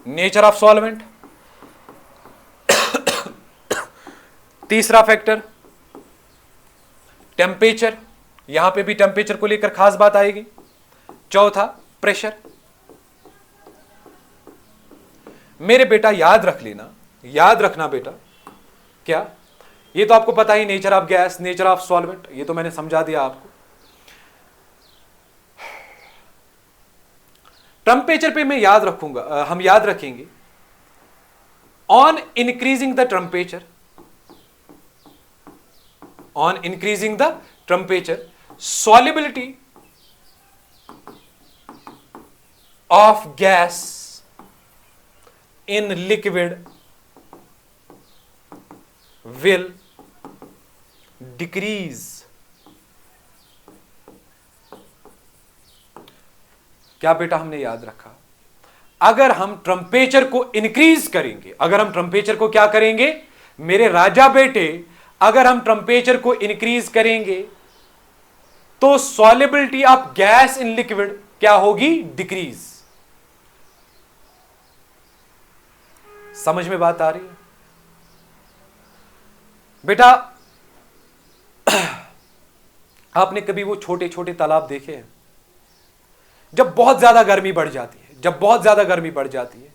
nature of solvent, तीसरा factor temperature, यहां पे भी temperature को लेकर खास बात आएगी, चौथा प्रेशर। मेरे बेटा याद रख लेना, याद रखना बेटा, क्या ये तो आपको पता ही, nature of gas, nature of solvent, ये तो मैंने समझा दिया आपको। टेम्परेचर पे मैं याद रखूंगा, हम याद रखेंगे on increasing the temperature, on increasing the temperature, solubility of gas in liquid will decrease। क्या बेटा हमने याद रखा? अगर हम टेम्परेचर को इंक्रीज करेंगे, अगर हम टेम्परेचर को क्या करेंगे मेरे राजा बेटे, अगर हम टेम्परेचर को इंक्रीज करेंगे तो solubility of gas in liquid क्या होगी? डिक्रीज। समझ में बात आ रही है बेटा? आपने कभी वो छोटे छोटे तालाब देखे हैं? जब बहुत ज्यादा गर्मी बढ़ जाती है, जब बहुत ज्यादा गर्मी बढ़ जाती है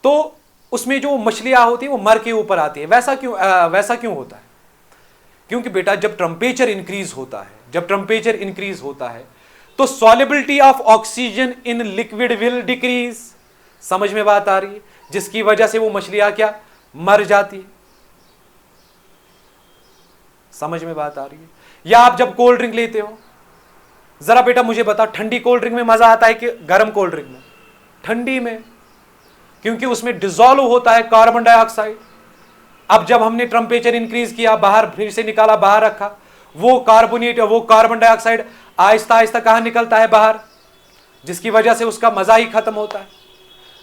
तो उसमें जो मछलियां होती है वो मर के ऊपर आती है। वैसा क्यों होता है? क्योंकि बेटा जब टेम्परेचर इंक्रीज होता है, जब टेम्परेचर इंक्रीज होता है तो solubility of oxygen in liquid will decrease. समझ में बात आ रही है? जिसकी वजह से वो मछलियां क्या मर जाती है। समझ में बात आ रही है? या आप जब कोल्ड ड्रिंक लेते हो, जरा बेटा मुझे बता, ठंडी कोल्ड ड्रिंक में मजा आता है कि गर्म कोल्ड ड्रिंक में? ठंडी में, क्योंकि उसमें डिसॉल्व होता है कार्बन डाइऑक्साइड। अब जब हमने टेम्परेचर इंक्रीज किया, बाहर फिर से निकाला, बाहर रखा, वो कार्बन डाइऑक्साइड आहिस्ता आहिस्ता कहां निकलता है? बाहर, जिसकी वजह से उसका मजा ही खत्म होता है।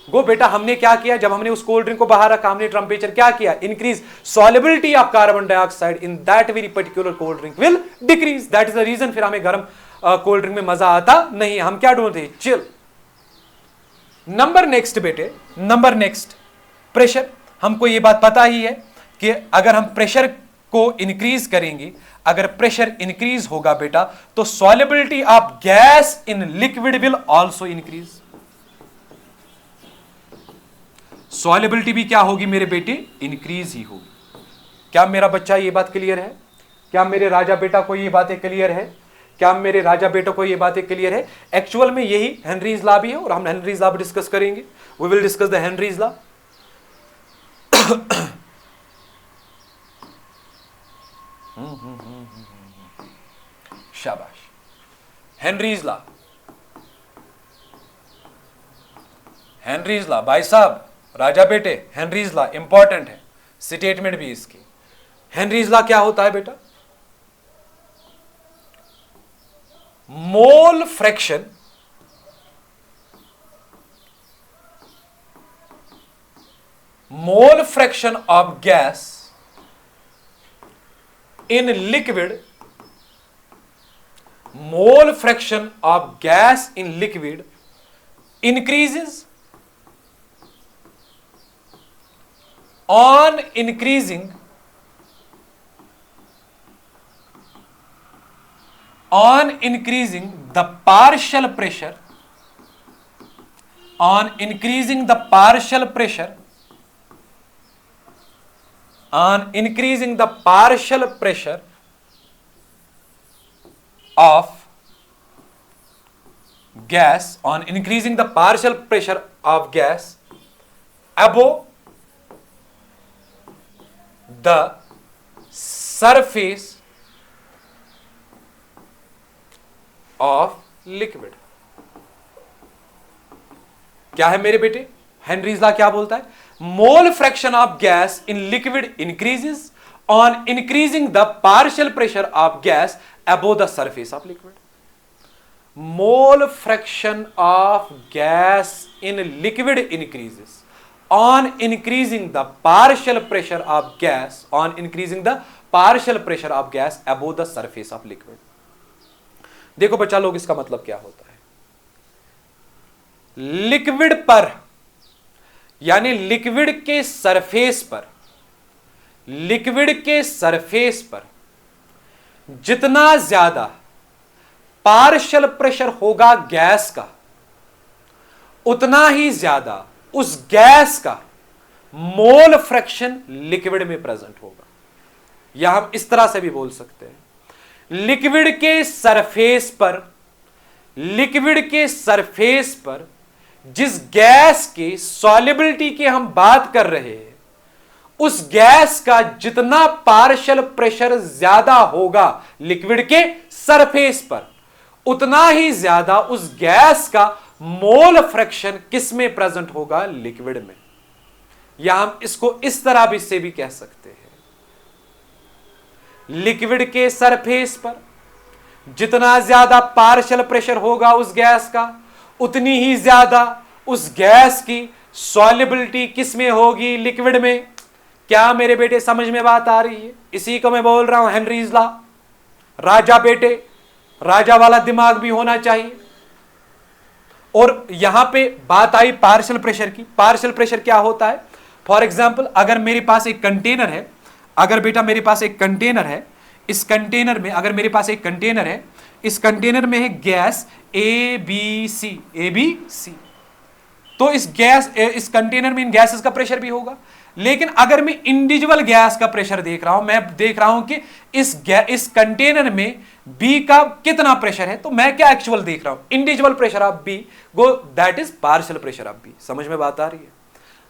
गो बेटा हमने क्या किया, जब हमने उस कोल्ड ड्रिंक को बाहर रखा, हमने टेम्परेचर क्या किया? Increase. Solubility of carbon dioxide in that very particular cold drink will decrease. That is the reason फिर हमें गर्म कोल्ड ड्रिंक में मजा आता नहीं। हम क्या ढूंढते? चिल। नंबर नेक्स्ट बेटे, नंबर नेक्स्ट प्रेशर। हमको यह बात पता ही है कि अगर हम प्रेशर को इंक्रीज करेंगे, अगर प्रेशर इंक्रीज होगा बेटा तो solubility of gas in liquid will also increase. Solubility भी क्या होगी मेरे बेटे? इंक्रीज ही होगी। क्या मेरा बच्चा ये बात क्लियर है? क्या मेरे राजा बेटा को ये बातें क्लियर है? क्या मेरे राजा बेटों को ये बातें क्लियर है? एक्चुअल में यही हेनरीज लॉ भी है और हम हेनरीज लॉ भी डिस्कस करेंगे। We will discuss the Henry's law. शाबाश। हेनरीज लॉ, हेनरीज लॉ भाई साहब, राजा बेटे, हेनरीज लॉ इंपॉर्टेंट है, स्टेटमेंट भी इसकी। हेनरीज लॉ क्या होता है बेटा? Mole fraction of gas in liquid, mole fraction of gas in liquid increases on increasing the partial pressure, on increasing the partial pressure, on increasing the partial pressure of gas, on increasing the partial pressure of gas above the surface of liquid। क्या है मेरे बेटे? Henry's लॉ क्या बोलता है? Mole fraction of gas in liquid increases on increasing the partial pressure of gas above the surface of liquid. Mole fraction of gas in liquid increases on increasing the partial pressure of gas, on increasing the partial pressure of gas above the surface of liquid। देखो बच्चा लोग, इसका मतलब क्या होता है? Liquid पर, यानी लिक्विड के सरफेस पर, लिक्विड के सरफेस पर जितना ज्यादा पार्शियल प्रेशर होगा गैस का, उतना ही ज्यादा उस गैस का मोल फ्रैक्शन लिक्विड में प्रेजेंट होगा। या हम इस तरह से भी बोल सकते हैं, लिक्विड के सरफेस पर, लिक्विड के सरफेस पर जिस गैस की सॉल्युबिलिटी की हम बात कर रहे हैं, उस गैस का जितना पार्शियल प्रेशर ज्यादा होगा लिक्विड के सरफेस पर, उतना ही ज्यादा उस गैस का मोल फ्रैक्शन किस में प्रेजेंट होगा? लिक्विड में। या हम इसको इस तरह भी से भी कह सकते हैं, लिक्विड के सरफेस पर जितना ज्यादा पार्शियल प्रेशर होगा उस गैस का, उतनी ही ज्यादा उस गैस की सॉल्युबिलिटी किस में होगी? लिक्विड में। क्या मेरे बेटे समझ में बात आ रही है? इसी को मैं बोल रहा हूं हेनरीज लॉ। राजा बेटे, राजा वाला दिमाग भी होना चाहिए। और यहां पे बात आई पार्शियल प्रेशर की। पार्शियल प्रेशर क्या होता है? फॉर एग्जाम्पल अगर मेरे पास एक कंटेनर है, अगर बेटा मेरे पास एक कंटेनर है, इस कंटेनर में अगर मेरे पास एक कंटेनर है, इस कंटेनर में है गैस ए बी सी, तो इस कंटेनर में इन गैसेस का प्रेशर भी होगा। लेकिन अगर मैं इंडिविजुअल गैस का प्रेशर देख रहा हूं, मैं देख रहा हूं कि इस कंटेनर में बी का कितना प्रेशर है, तो मैं क्या एक्चुअल देख रहा हूं, individual pressure of B, go that is partial pressure of B. समझ में बात आ रही है?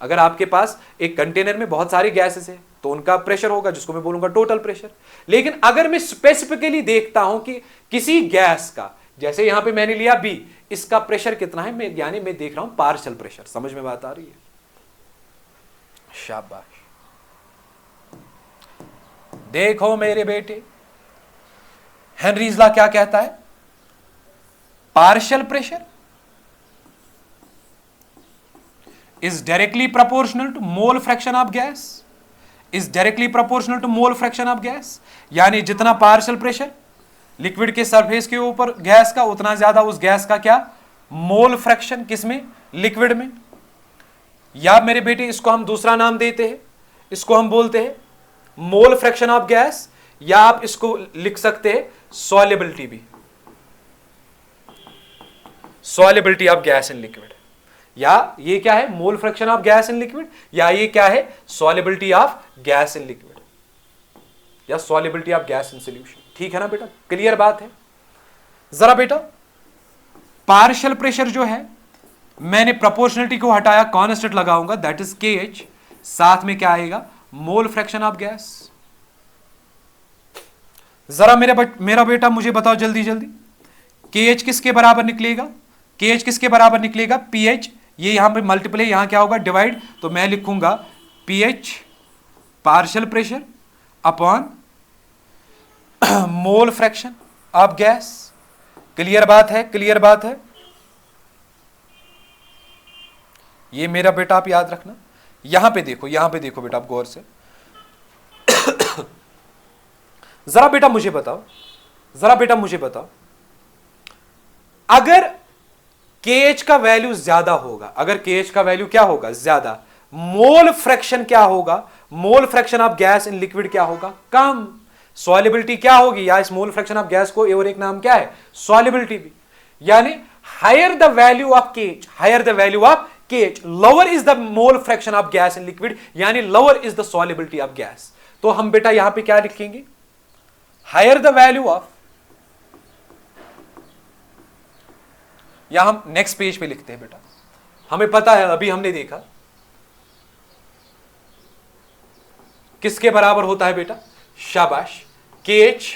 अगर आपके पास एक कंटेनर में बहुत सारी गैसेस है तो उनका प्रेशर होगा, जिसको मैं बोलूंगा टोटल प्रेशर। लेकिन अगर मैं स्पेसिफिकली देखता हूं कि किसी गैस का, जैसे यहां पे मैंने लिया बी, इसका प्रेशर कितना है, मैं यानी मैं देख रहा हूं पार्शियल प्रेशर। समझ में बात आ रही है? शाबाश। देखो मेरे बेटे, हेनरीज लॉ क्या कहता है? Partial pressure is directly proportional to mole fraction of gas, is directly proportional to mole fraction of gas, यानी जितना पार्शियल प्रेशर लिक्विड के सरफेस के ऊपर गैस का, उतना ज्यादा उस गैस का क्या, मोल फ्रैक्शन, किसमें, लिक्विड में। या मेरे बेटे इसको हम दूसरा नाम देते हैं, इसको हम बोलते हैं मोल फ्रैक्शन ऑफ गैस, या आप इसको लिख सकते हैं सॉल्युबिलिटी भी, solubility of gas in liquid. या ये क्या है, mole fraction of gas in liquid, या ये क्या है, solubility of gas in liquid, या solubility of gas in solution. ठीक है ना बेटा, क्लियर बात है? जरा बेटा पार्शियल प्रेशर जो है, मैंने प्रोपोर्शनलिटी को हटाया, कांस्टेंट लगाऊंगा, दैट इज KH, साथ में क्या आएगा, मोल फ्रैक्शन ऑफ गैस। जरा मेरा बेटा मुझे बताओ जल्दी जल्दी, KH किसके बराबर निकलेगा, KH किसके बराबर निकलेगा, PH, ये यहां पे मल्टीपल है, यहां क्या होगा, डिवाइड, तो मैं लिखूंगा PH partial pressure upon mole fraction of gas. Clear बात है? क्लियर बात है? ये मेरा बेटा आप याद रखना। यहां पे देखो, यहां पे देखो बेटा आप गौर से। जरा बेटा मुझे बताओ, जरा बेटा मुझे बताओ, अगर KH का वैल्यू ज्यादा होगा, अगर KH का वैल्यू क्या होगा, ज्यादा, मोल फ्रैक्शन क्या होगा, मोल fraction of gas in liquid क्या होगा, कम। सॉल्युबिलिटी क्या होगी, या इस मोल फ्रैक्शन ऑफ गैस को और एक नाम क्या है, सॉल्युबिलिटी भी। यानी higher the value of KH, higher the value of KH, lower is the mole fraction of gas in liquid, यानी lower is the solubility of gas. तो हम बेटा यहां पे क्या लिखेंगे, हायर द वैल्यू ऑफ, या हम नेक्स्ट पेज पे लिखते हैं बेटा, हमें पता है, अभी हमने देखा किसके बराबर होता है बेटा, शाबाश, KH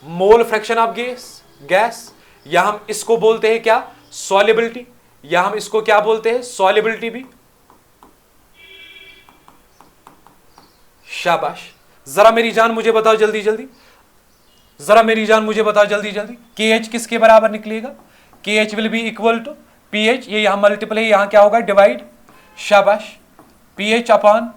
mole fraction of gas, या हम इसको बोलते हैं क्या, सॉल्युबिलिटी, या हम इसको क्या बोलते हैं, सॉल्युबिलिटी भी। शाबाश। जरा मेरी जान मुझे बताओ जल्दी जल्दी, जरा मेरी जान मुझे बताओ जल्दी जल्दी, KH किसके बराबर निकलेगा, KH will be equal to PH, ये यहां मल्टीपल है, यहां क्या होगा, डिवाइड, शाबाश, PH upon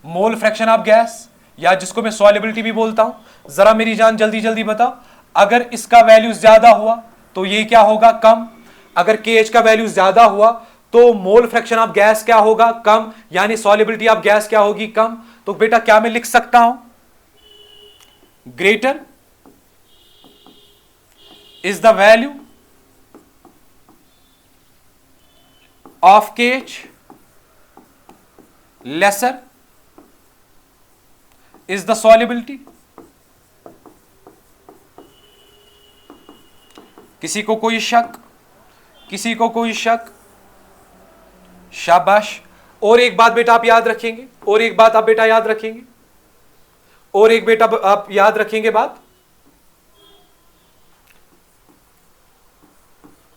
mole fraction of gas, या जिसको मैं सॉल्युबिलिटी भी बोलता हूं। जरा मेरी जान जल्दी जल्दी बताओ, अगर इसका वैल्यू ज्यादा हुआ तो ये क्या होगा, कम। अगर KH का वैल्यू ज्यादा हुआ तो मोल फ्रैक्शन ऑफ गैस क्या होगा, कम, यानी सॉल्युबिलिटी ऑफ गैस क्या होगी, कम। तो बेटा क्या मैं लिख सकता हूं, greater is the value of KH, lesser is the solubility। किसी को कोई शक, किसी को कोई शक, शाबाश। और एक बात बेटा आप याद रखेंगे, और एक बात आप बेटा याद रखेंगे, और एक बेटा आप याद रखेंगे बात,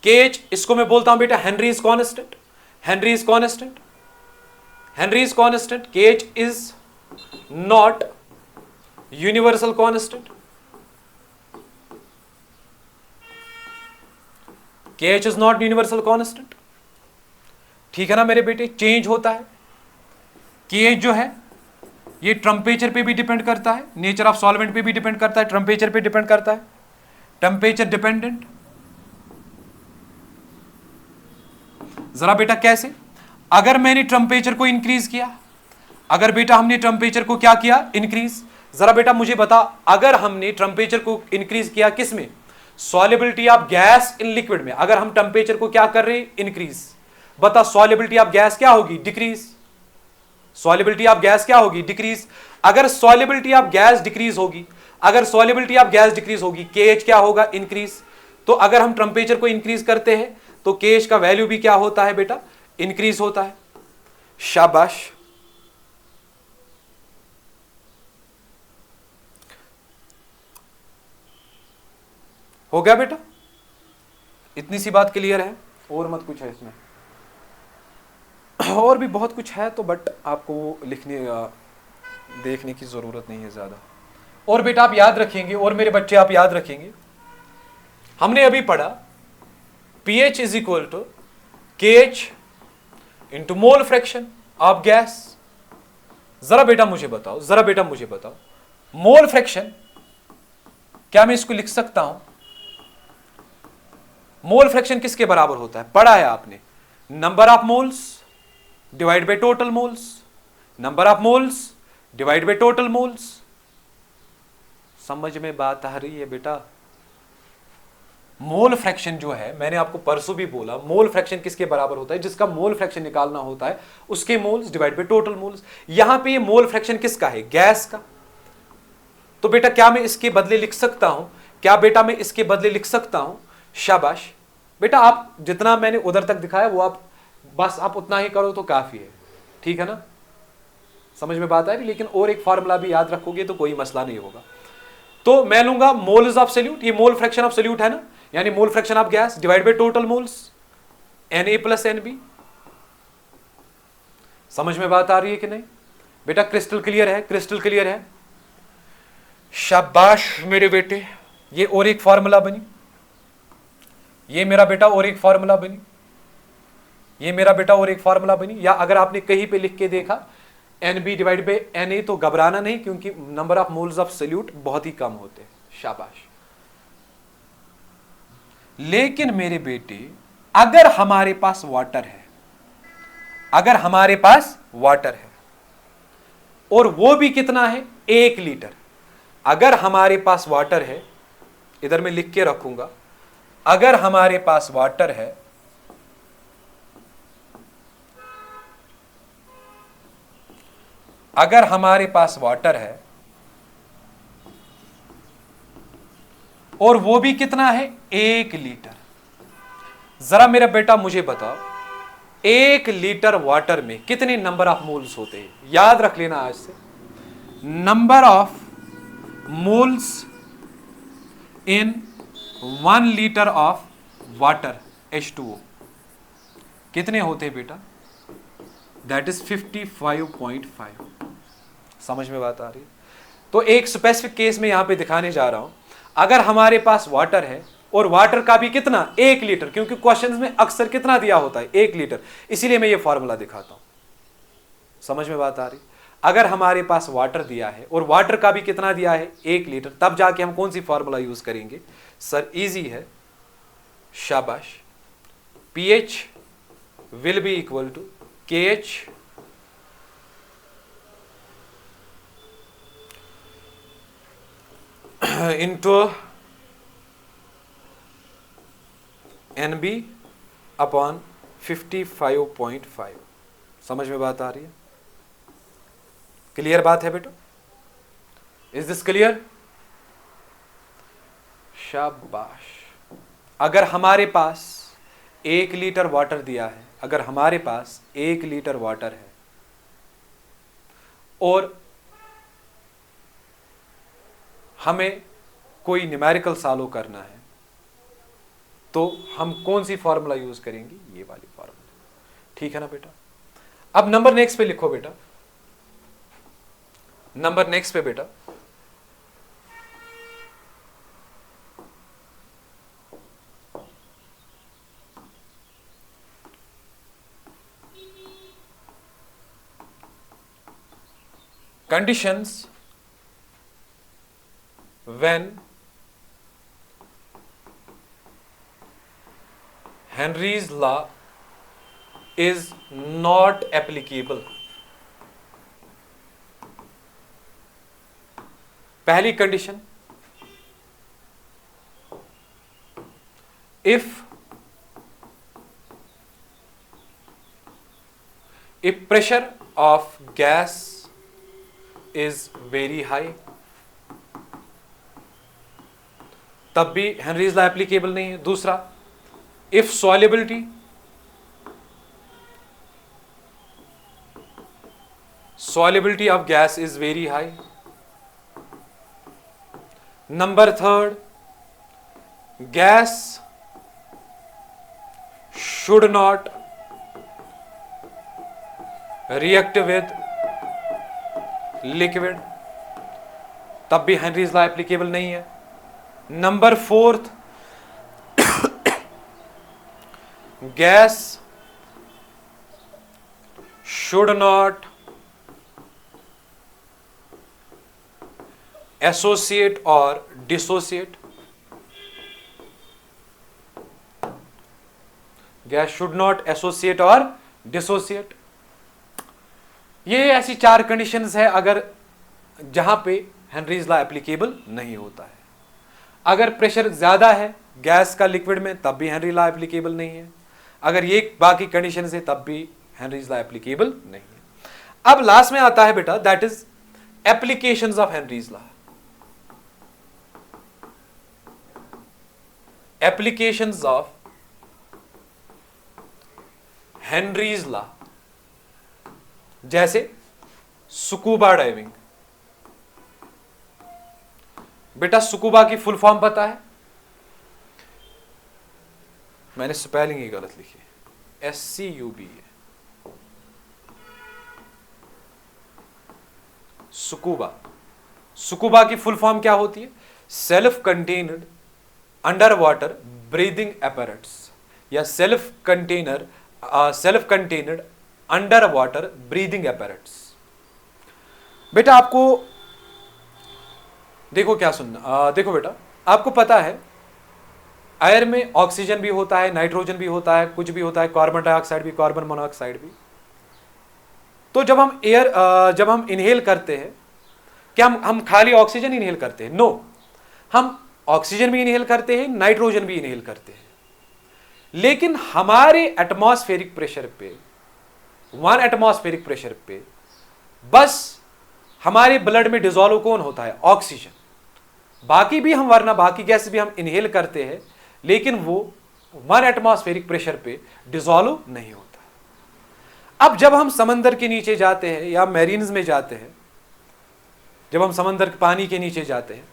KH, इसको मैं बोलता हूं बेटा Henrys constant, Henry's constant, Henry's constant, KH is not universal constant, KH is not universal constant। ठीक है ना मेरे बेटे, चेंज होता है। KH जो है ये टेम्परेचर पे भी डिपेंड करता है, नेचर ऑफ सॉल्वेंट पे भी डिपेंड करता है, टेम्परेचर पे डिपेंड करता है, टेम्परेचर डिपेंडेंट। जरा बेटा कैसे, अगर मैंने टेम्परेचर को इंक्रीज किया, अगर बेटा हमने टेम्परेचर को क्या किया, इंक्रीज, जरा बेटा मुझे बता, अगर हमने टेम्परेचर को इंक्रीज किया किस में, solubility of gas in liquid में, अगर हम टेम्परेचर को क्या कर रहे हैं, इंक्रीज, बता सॉल्युबिलिटी ऑफ गैस क्या होगी, डिक्रीज, सॉल्युबिलिटी ऑफ गैस क्या होगी, डिक्रीज। अगर सॉल्युबिलिटी ऑफ गैस डिक्रीज होगी, अगर सॉल्युबिलिटी ऑफ गैस डिक्रीज होगी, केएच क्या होगा, इंक्रीज। तो अगर हम टेम्परेचर को इंक्रीज करते हैं तो केएच का वैल्यू भी क्या होता है बेटा, इंक्रीज होता है। शाबाश, हो गया बेटा, इतनी सी बात क्लियर है, और मत कुछ है इसमें, और भी बहुत कुछ है तो बट आपको लिखने देखने की जरूरत नहीं है ज्यादा। और बेटा आप याद रखेंगे, और मेरे बच्चे आप याद रखेंगे, हमने अभी पढ़ा pH is equal to KH into mole fraction of gas. जरा बेटा मुझे बताओ, जरा बेटा मुझे बताओ, मोल फ्रैक्शन क्या मैं इसको लिख सकता हूं, मोल फ्रैक्शन किसके बराबर होता है, पढ़ा है आपने, number of moles divide by total moles, number of moles divide by total moles. समझ में बात आ रही है बेटा। मोल फ्रैक्शन जो है, मैंने आपको परसों भी बोला, मोल फ्रैक्शन किसके बराबर होता है, जिसका मोल फ्रैक्शन निकालना होता है उसके moles divide by total moles. यहां पे ये मोल फ्रैक्शन किसका है, गैस का। तो बेटा क्या मैं इसके बदले लिख सकता हूं, क्या बेटा मैं इसके बदले लिख सकता हूं, शाबाश बेटा, आप जितना मैंने उधर तक दिखाया वो आप बस आप उतना ही करो तो काफी है, ठीक है ना, समझ में बात आ रही। लेकिन और एक फॉर्मूला भी याद रखोगे तो कोई मसला नहीं होगा। तो मैं लूंगा मोल्स ऑफ सॉल्यूट, ये मोल फ्रैक्शन ऑफ सॉल्यूट है ना, यानी मोल fraction of gas divide by total moles Na plus Nb। समझ में बात आ रही है कि नहीं बेटा, क्रिस्टल क्लियर है, क्रिस्टल क्लियर है, शाबाश मेरे बेटे। ये और एक फॉर्मूला बनी, ये मेरा बेटा और एक फॉर्मूला बनी, ये मेरा बेटा और एक फॉर्मूला बनी। या अगर आपने कहीं पे लिख के देखा Nb डिवाइड बाय Na, तो घबराना नहीं, क्योंकि number of moles of solute बहुत ही कम होते हैं, शाबाश। लेकिन मेरे बेटे अगर हमारे पास वाटर है, अगर हमारे पास वाटर है, और वो भी कितना है, 1 लीटर, अगर हमारे पास वाटर है, इधर मैं लिख के रखूंगा, अगर हमारे पास वाटर है, अगर हमारे पास वाटर है और वो भी कितना है, 1 लीटर। जरा मेरा बेटा मुझे बताओ, 1 लीटर वाटर में कितने नंबर ऑफ मोल्स होते हैं, याद रख लेना आज से, number of moles in 1 litre of water H2O कितने होते हैं बेटा, दैट इज 55.5। समझ में बात आ रही है। तो एक स्पेसिफिक केस में यहां पे दिखाने जा रहा हूं, अगर हमारे पास वाटर है और वाटर का भी कितना, 1 लीटर, क्योंकि क्वेश्चंस में अक्सर कितना दिया होता है, 1 लीटर, इसीलिए मैं ये फॉर्मूला दिखाता हूं। समझ में बात आ रही, अगर हमारे पास वाटर दिया है और वाटर का भी कितना दिया है, 1 लीटर, तब जाके हम कौन सी फॉर्मूला यूज करेंगे, सर इजी है, शाबाश, pH will be equal to KH into Nb upon 55.5। समझ में बात आ रही है, क्लियर बात है बेटा, इज दिस क्लियर, शाबाश। अगर हमारे पास 1 लीटर वाटर दिया है, अगर हमारे पास 1 लीटर वाटर है और हमें कोई न्यूमेरिकल सॉल्व करना है, तो हम कौन सी फॉर्मूला यूज करेंगे, ये वाली फॉर्मूला, ठीक है ना बेटा। अब नंबर नेक्स्ट पे लिखो बेटा, नंबर नेक्स्ट पे बेटा, conditions when Henry's law is not applicable. पहली condition, if pressure of gas is very high, तब भी हेनरीज लॉ एप्लीकेबल नहीं है। दूसरा, if solubility of gas is very high. Number third, gas should not react with liquid, तब भी Henry's law applicable नहीं है। Number fourth, gas should not associate और dissociate, gas should not associate और dissociate. ये ऐसी चार कंडीशंस है अगर जहां पे हेनरीज लॉ एप्लीकेबल नहीं होता है। अगर प्रेशर ज्यादा है गैस का लिक्विड में, तब भी हेनरी लॉ एप्लीकेबल नहीं है। अगर ये बाकी कंडीशंस है तब भी हेनरीज लॉ एप्लीकेबल नहीं है। अब लास्ट में आता है बेटा, that is applications of Henry's law. Applications of Henry's law, जैसे स्कूबा डाइविंग। बेटा स्कूबा की फुल फॉर्म पता है? मैंने स्पेलिंग ही गलत लिखी, SCUB है। स्कूबा, स्कूबा की फुल फॉर्म क्या होती है? Self contained underwater breathing apparatus, या self contained underwater breathing apparatus. बेटा आपको देखो क्या सुनना, देखो बेटा आपको पता है एयर में ऑक्सीजन भी होता है, नाइट्रोजन भी होता है, कुछ भी होता है, कार्बन डाइऑक्साइड भी, कार्बन मोनोऑक्साइड भी। तो जब हम इनहेल करते हैं, क्या हम खाली ऑक्सीजन इनहेल करते हैं? नो, हम ऑक्सीजन भी इनहेल करते हैं, नाइट्रोजन भी इनहेल करते हैं। लेकिन हमारे एटमॉस्फेरिक प्रेशर पे, 1 एटमॉस्फेरिक प्रेशर पे बस हमारे ब्लड में डिजोल्व कौन होता है? ऑक्सीजन। बाकी भी हम, वरना बाकी गैस भी हम इनहेल करते हैं, लेकिन वो 1 एटमॉस्फेरिक प्रेशर पे डिजोल्व नहीं होता। अब जब हम समंदर के नीचे जाते हैं या मैरीन्स में जाते हैं, जब हम समंदर पानी के नीचे जाते हैं,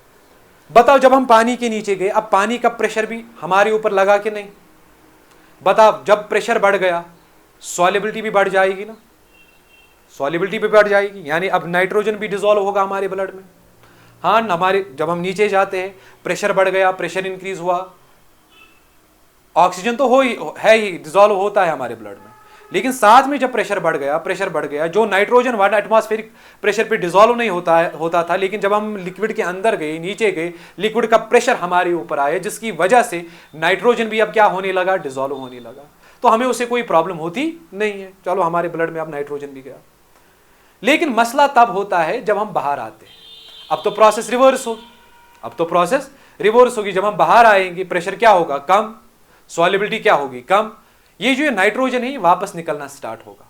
बताओ जब हम पानी के नीचे गए, अब पानी का प्रेशर भी हमारे ऊपर लगा कि नहीं? बताओ, जब प्रेशर बढ़ गया सॉल्युबिलिटी भी बढ़ जाएगी ना, सॉल्युबिलिटी भी बढ़ जाएगी, यानी अब नाइट्रोजन भी डिजोल्व होगा हमारे ब्लड में। हाँ, हमारे जब हम नीचे जाते हैं प्रेशर बढ़ गया, प्रेशर इंक्रीज हुआ, ऑक्सीजन तो है ही, डिजोल्व होता है हमारे ब्लड में। लेकिन साथ में जब प्रेशर बढ़ गया, जो नाइट्रोजन 1 एटमॉस्फेरिक प्रेशर पे डिजोल्व नहीं होता था, लेकिन जब हम लिक्विड के अंदर गए, नीचे गए, लिक्विड का प्रेशर हमारे ऊपर आया, जिसकी वजह से नाइट्रोजन भी अब क्या होने लगा? डिजोल्व होने लगा। तो हमें उससे कोई प्रॉब्लम होती नहीं है, चलो हमारे ब्लड में अब नाइट्रोजन भी गया। लेकिन मसला तब होता है जब हम बाहर आते हैं। अब तो प्रोसेस रिवर्स होगी। जब हम बाहर आएंगे प्रेशर क्या होगा? कम, सॉल्युबिलिटी क्या होगी? कम। ये जो नाइट्रोजन है वापस निकलना स्टार्ट होगा।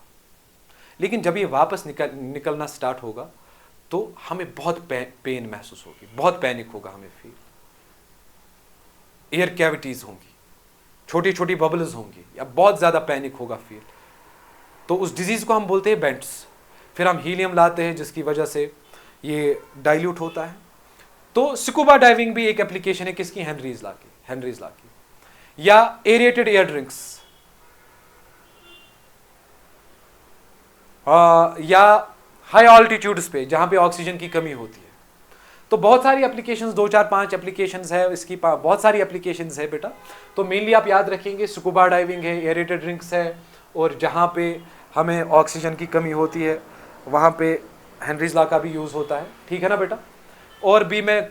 लेकिन जब ये वापस निकलना स्टार्ट होगा तो हमें बहुत पेन महसूस होगी, बहुत पैनिक होगा हमें, फील, एयर कैविटीज होंगी, छोटी छोटी बबल्स होंगी, या बहुत ज्यादा पैनिक होगा फील। तो उस डिजीज को हम बोलते हैं बेंट्स। फिर हम हीलियम लाते हैं जिसकी वजह से ये डाइल्यूट होता है। तो स्कूबा डाइविंग भी एक एप्लीकेशन है किसकी? हेनरीज लॉ की। या एरेटेड एयर ड्रिंक्स, या हाई ऑल्टीट्यूड्स पे जहां पे ऑक्सीजन की कमी होती है। तो बहुत सारी एप्लीकेशंस, 2 4 5 एप्लीकेशंस है इसकी, बहुत सारी एप्लीकेशंस है बेटा। तो मेनली आप याद रखेंगे स्कूबा डाइविंग है, एरेटेड ड्रिंक्स है, और जहां पे हमें ऑक्सीजन की कमी होती है वहां पे हेनरीज लॉ का भी यूज़ होता है। ठीक है ना बेटा? और भी मैं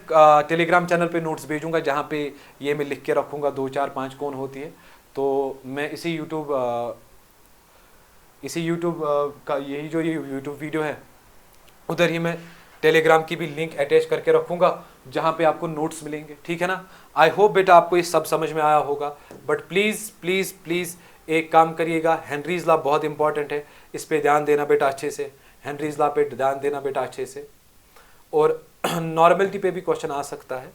टेलीग्राम चैनल पे नोट्स भेजूंगा जहाँ पे ये मैं लिख के रखूँगा 2 4 5 कौन होती है। तो मैं इसी यूट्यूब इसी यूट्यूब का यही जो ये यूट्यूब वीडियो है उधर ही मैं टेलीग्राम की भी लिंक अटैच करके रखूंगा जहां पे आपको नोट्स मिलेंगे, ठीक है ना। आई होप बेटा आपको ये सब समझ में आया होगा। बट प्लीज़ प्लीज़ प्लीज़ एक काम करिएगा, हेनरीज लॉ बहुत इंपॉर्टेंट है, इस पे ध्यान देना बेटा अच्छे से, हेनरीज लॉ पे ध्यान देना बेटा अच्छे से। और नॉर्मलिटी पे भी क्वेश्चन आ सकता है।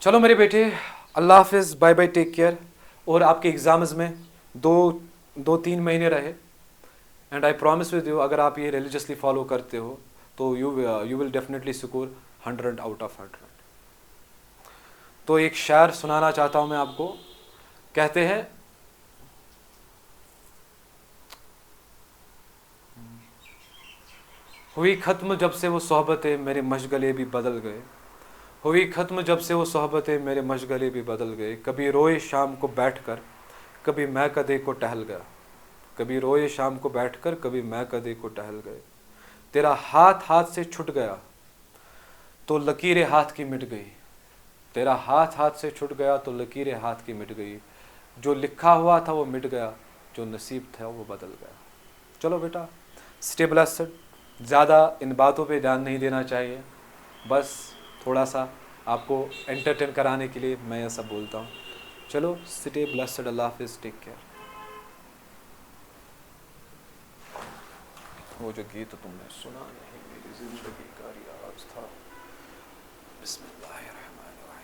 चलो मेरे बेटे, अल्लाह हाफिज़, बाय बाय, टेक केयर। और आपके एग्ज़ाम्स में दो तीन महीने रहे, and I promise with you अगर आप ये रिलीजियसली फॉलो करते हो तो you will definitely score 100 out of 100। तो एक शायर सुनाना चाहता हूँ मैं आपको। कहते हैं, हुई ख़त्म जब से वो सोहबतें मेरे मशगले भी बदल गए, हुई ख़त्म जब से वो सोहबतें मेरे मशगले भी बदल गए। कभी रोए शाम को बैठकर, कभी मैं कदे को टहल गया, कभी रोए शाम को बैठकर, कभी मैं कदे को टहल गए। तेरा हाथ हाथ से छूट गया तो लकीरें हाथ की मिट गई, तेरा हाथ हाथ से छूट गया तो लकीरें हाथ की मिट गई। जो लिखा हुआ था वो मिट गया, जो नसीब था वो बदल गया। चलो बेटा, स्टे ब्लेस्ड। ज़्यादा इन बातों पे ध्यान नहीं देना चाहिए, बस थोड़ा सा आपको एंटरटेन कराने के लिए मैं ये सब बोलता हूँ। चलो स्टे ब्लेस्ड, अल्लाह हाफिज़, टेक केयर। वो जो गीत तुमने सुना नहीं, मेरी जिंदगी का रियाज था। बिस्मिल्लाहिर्रहमानिर्रहीम।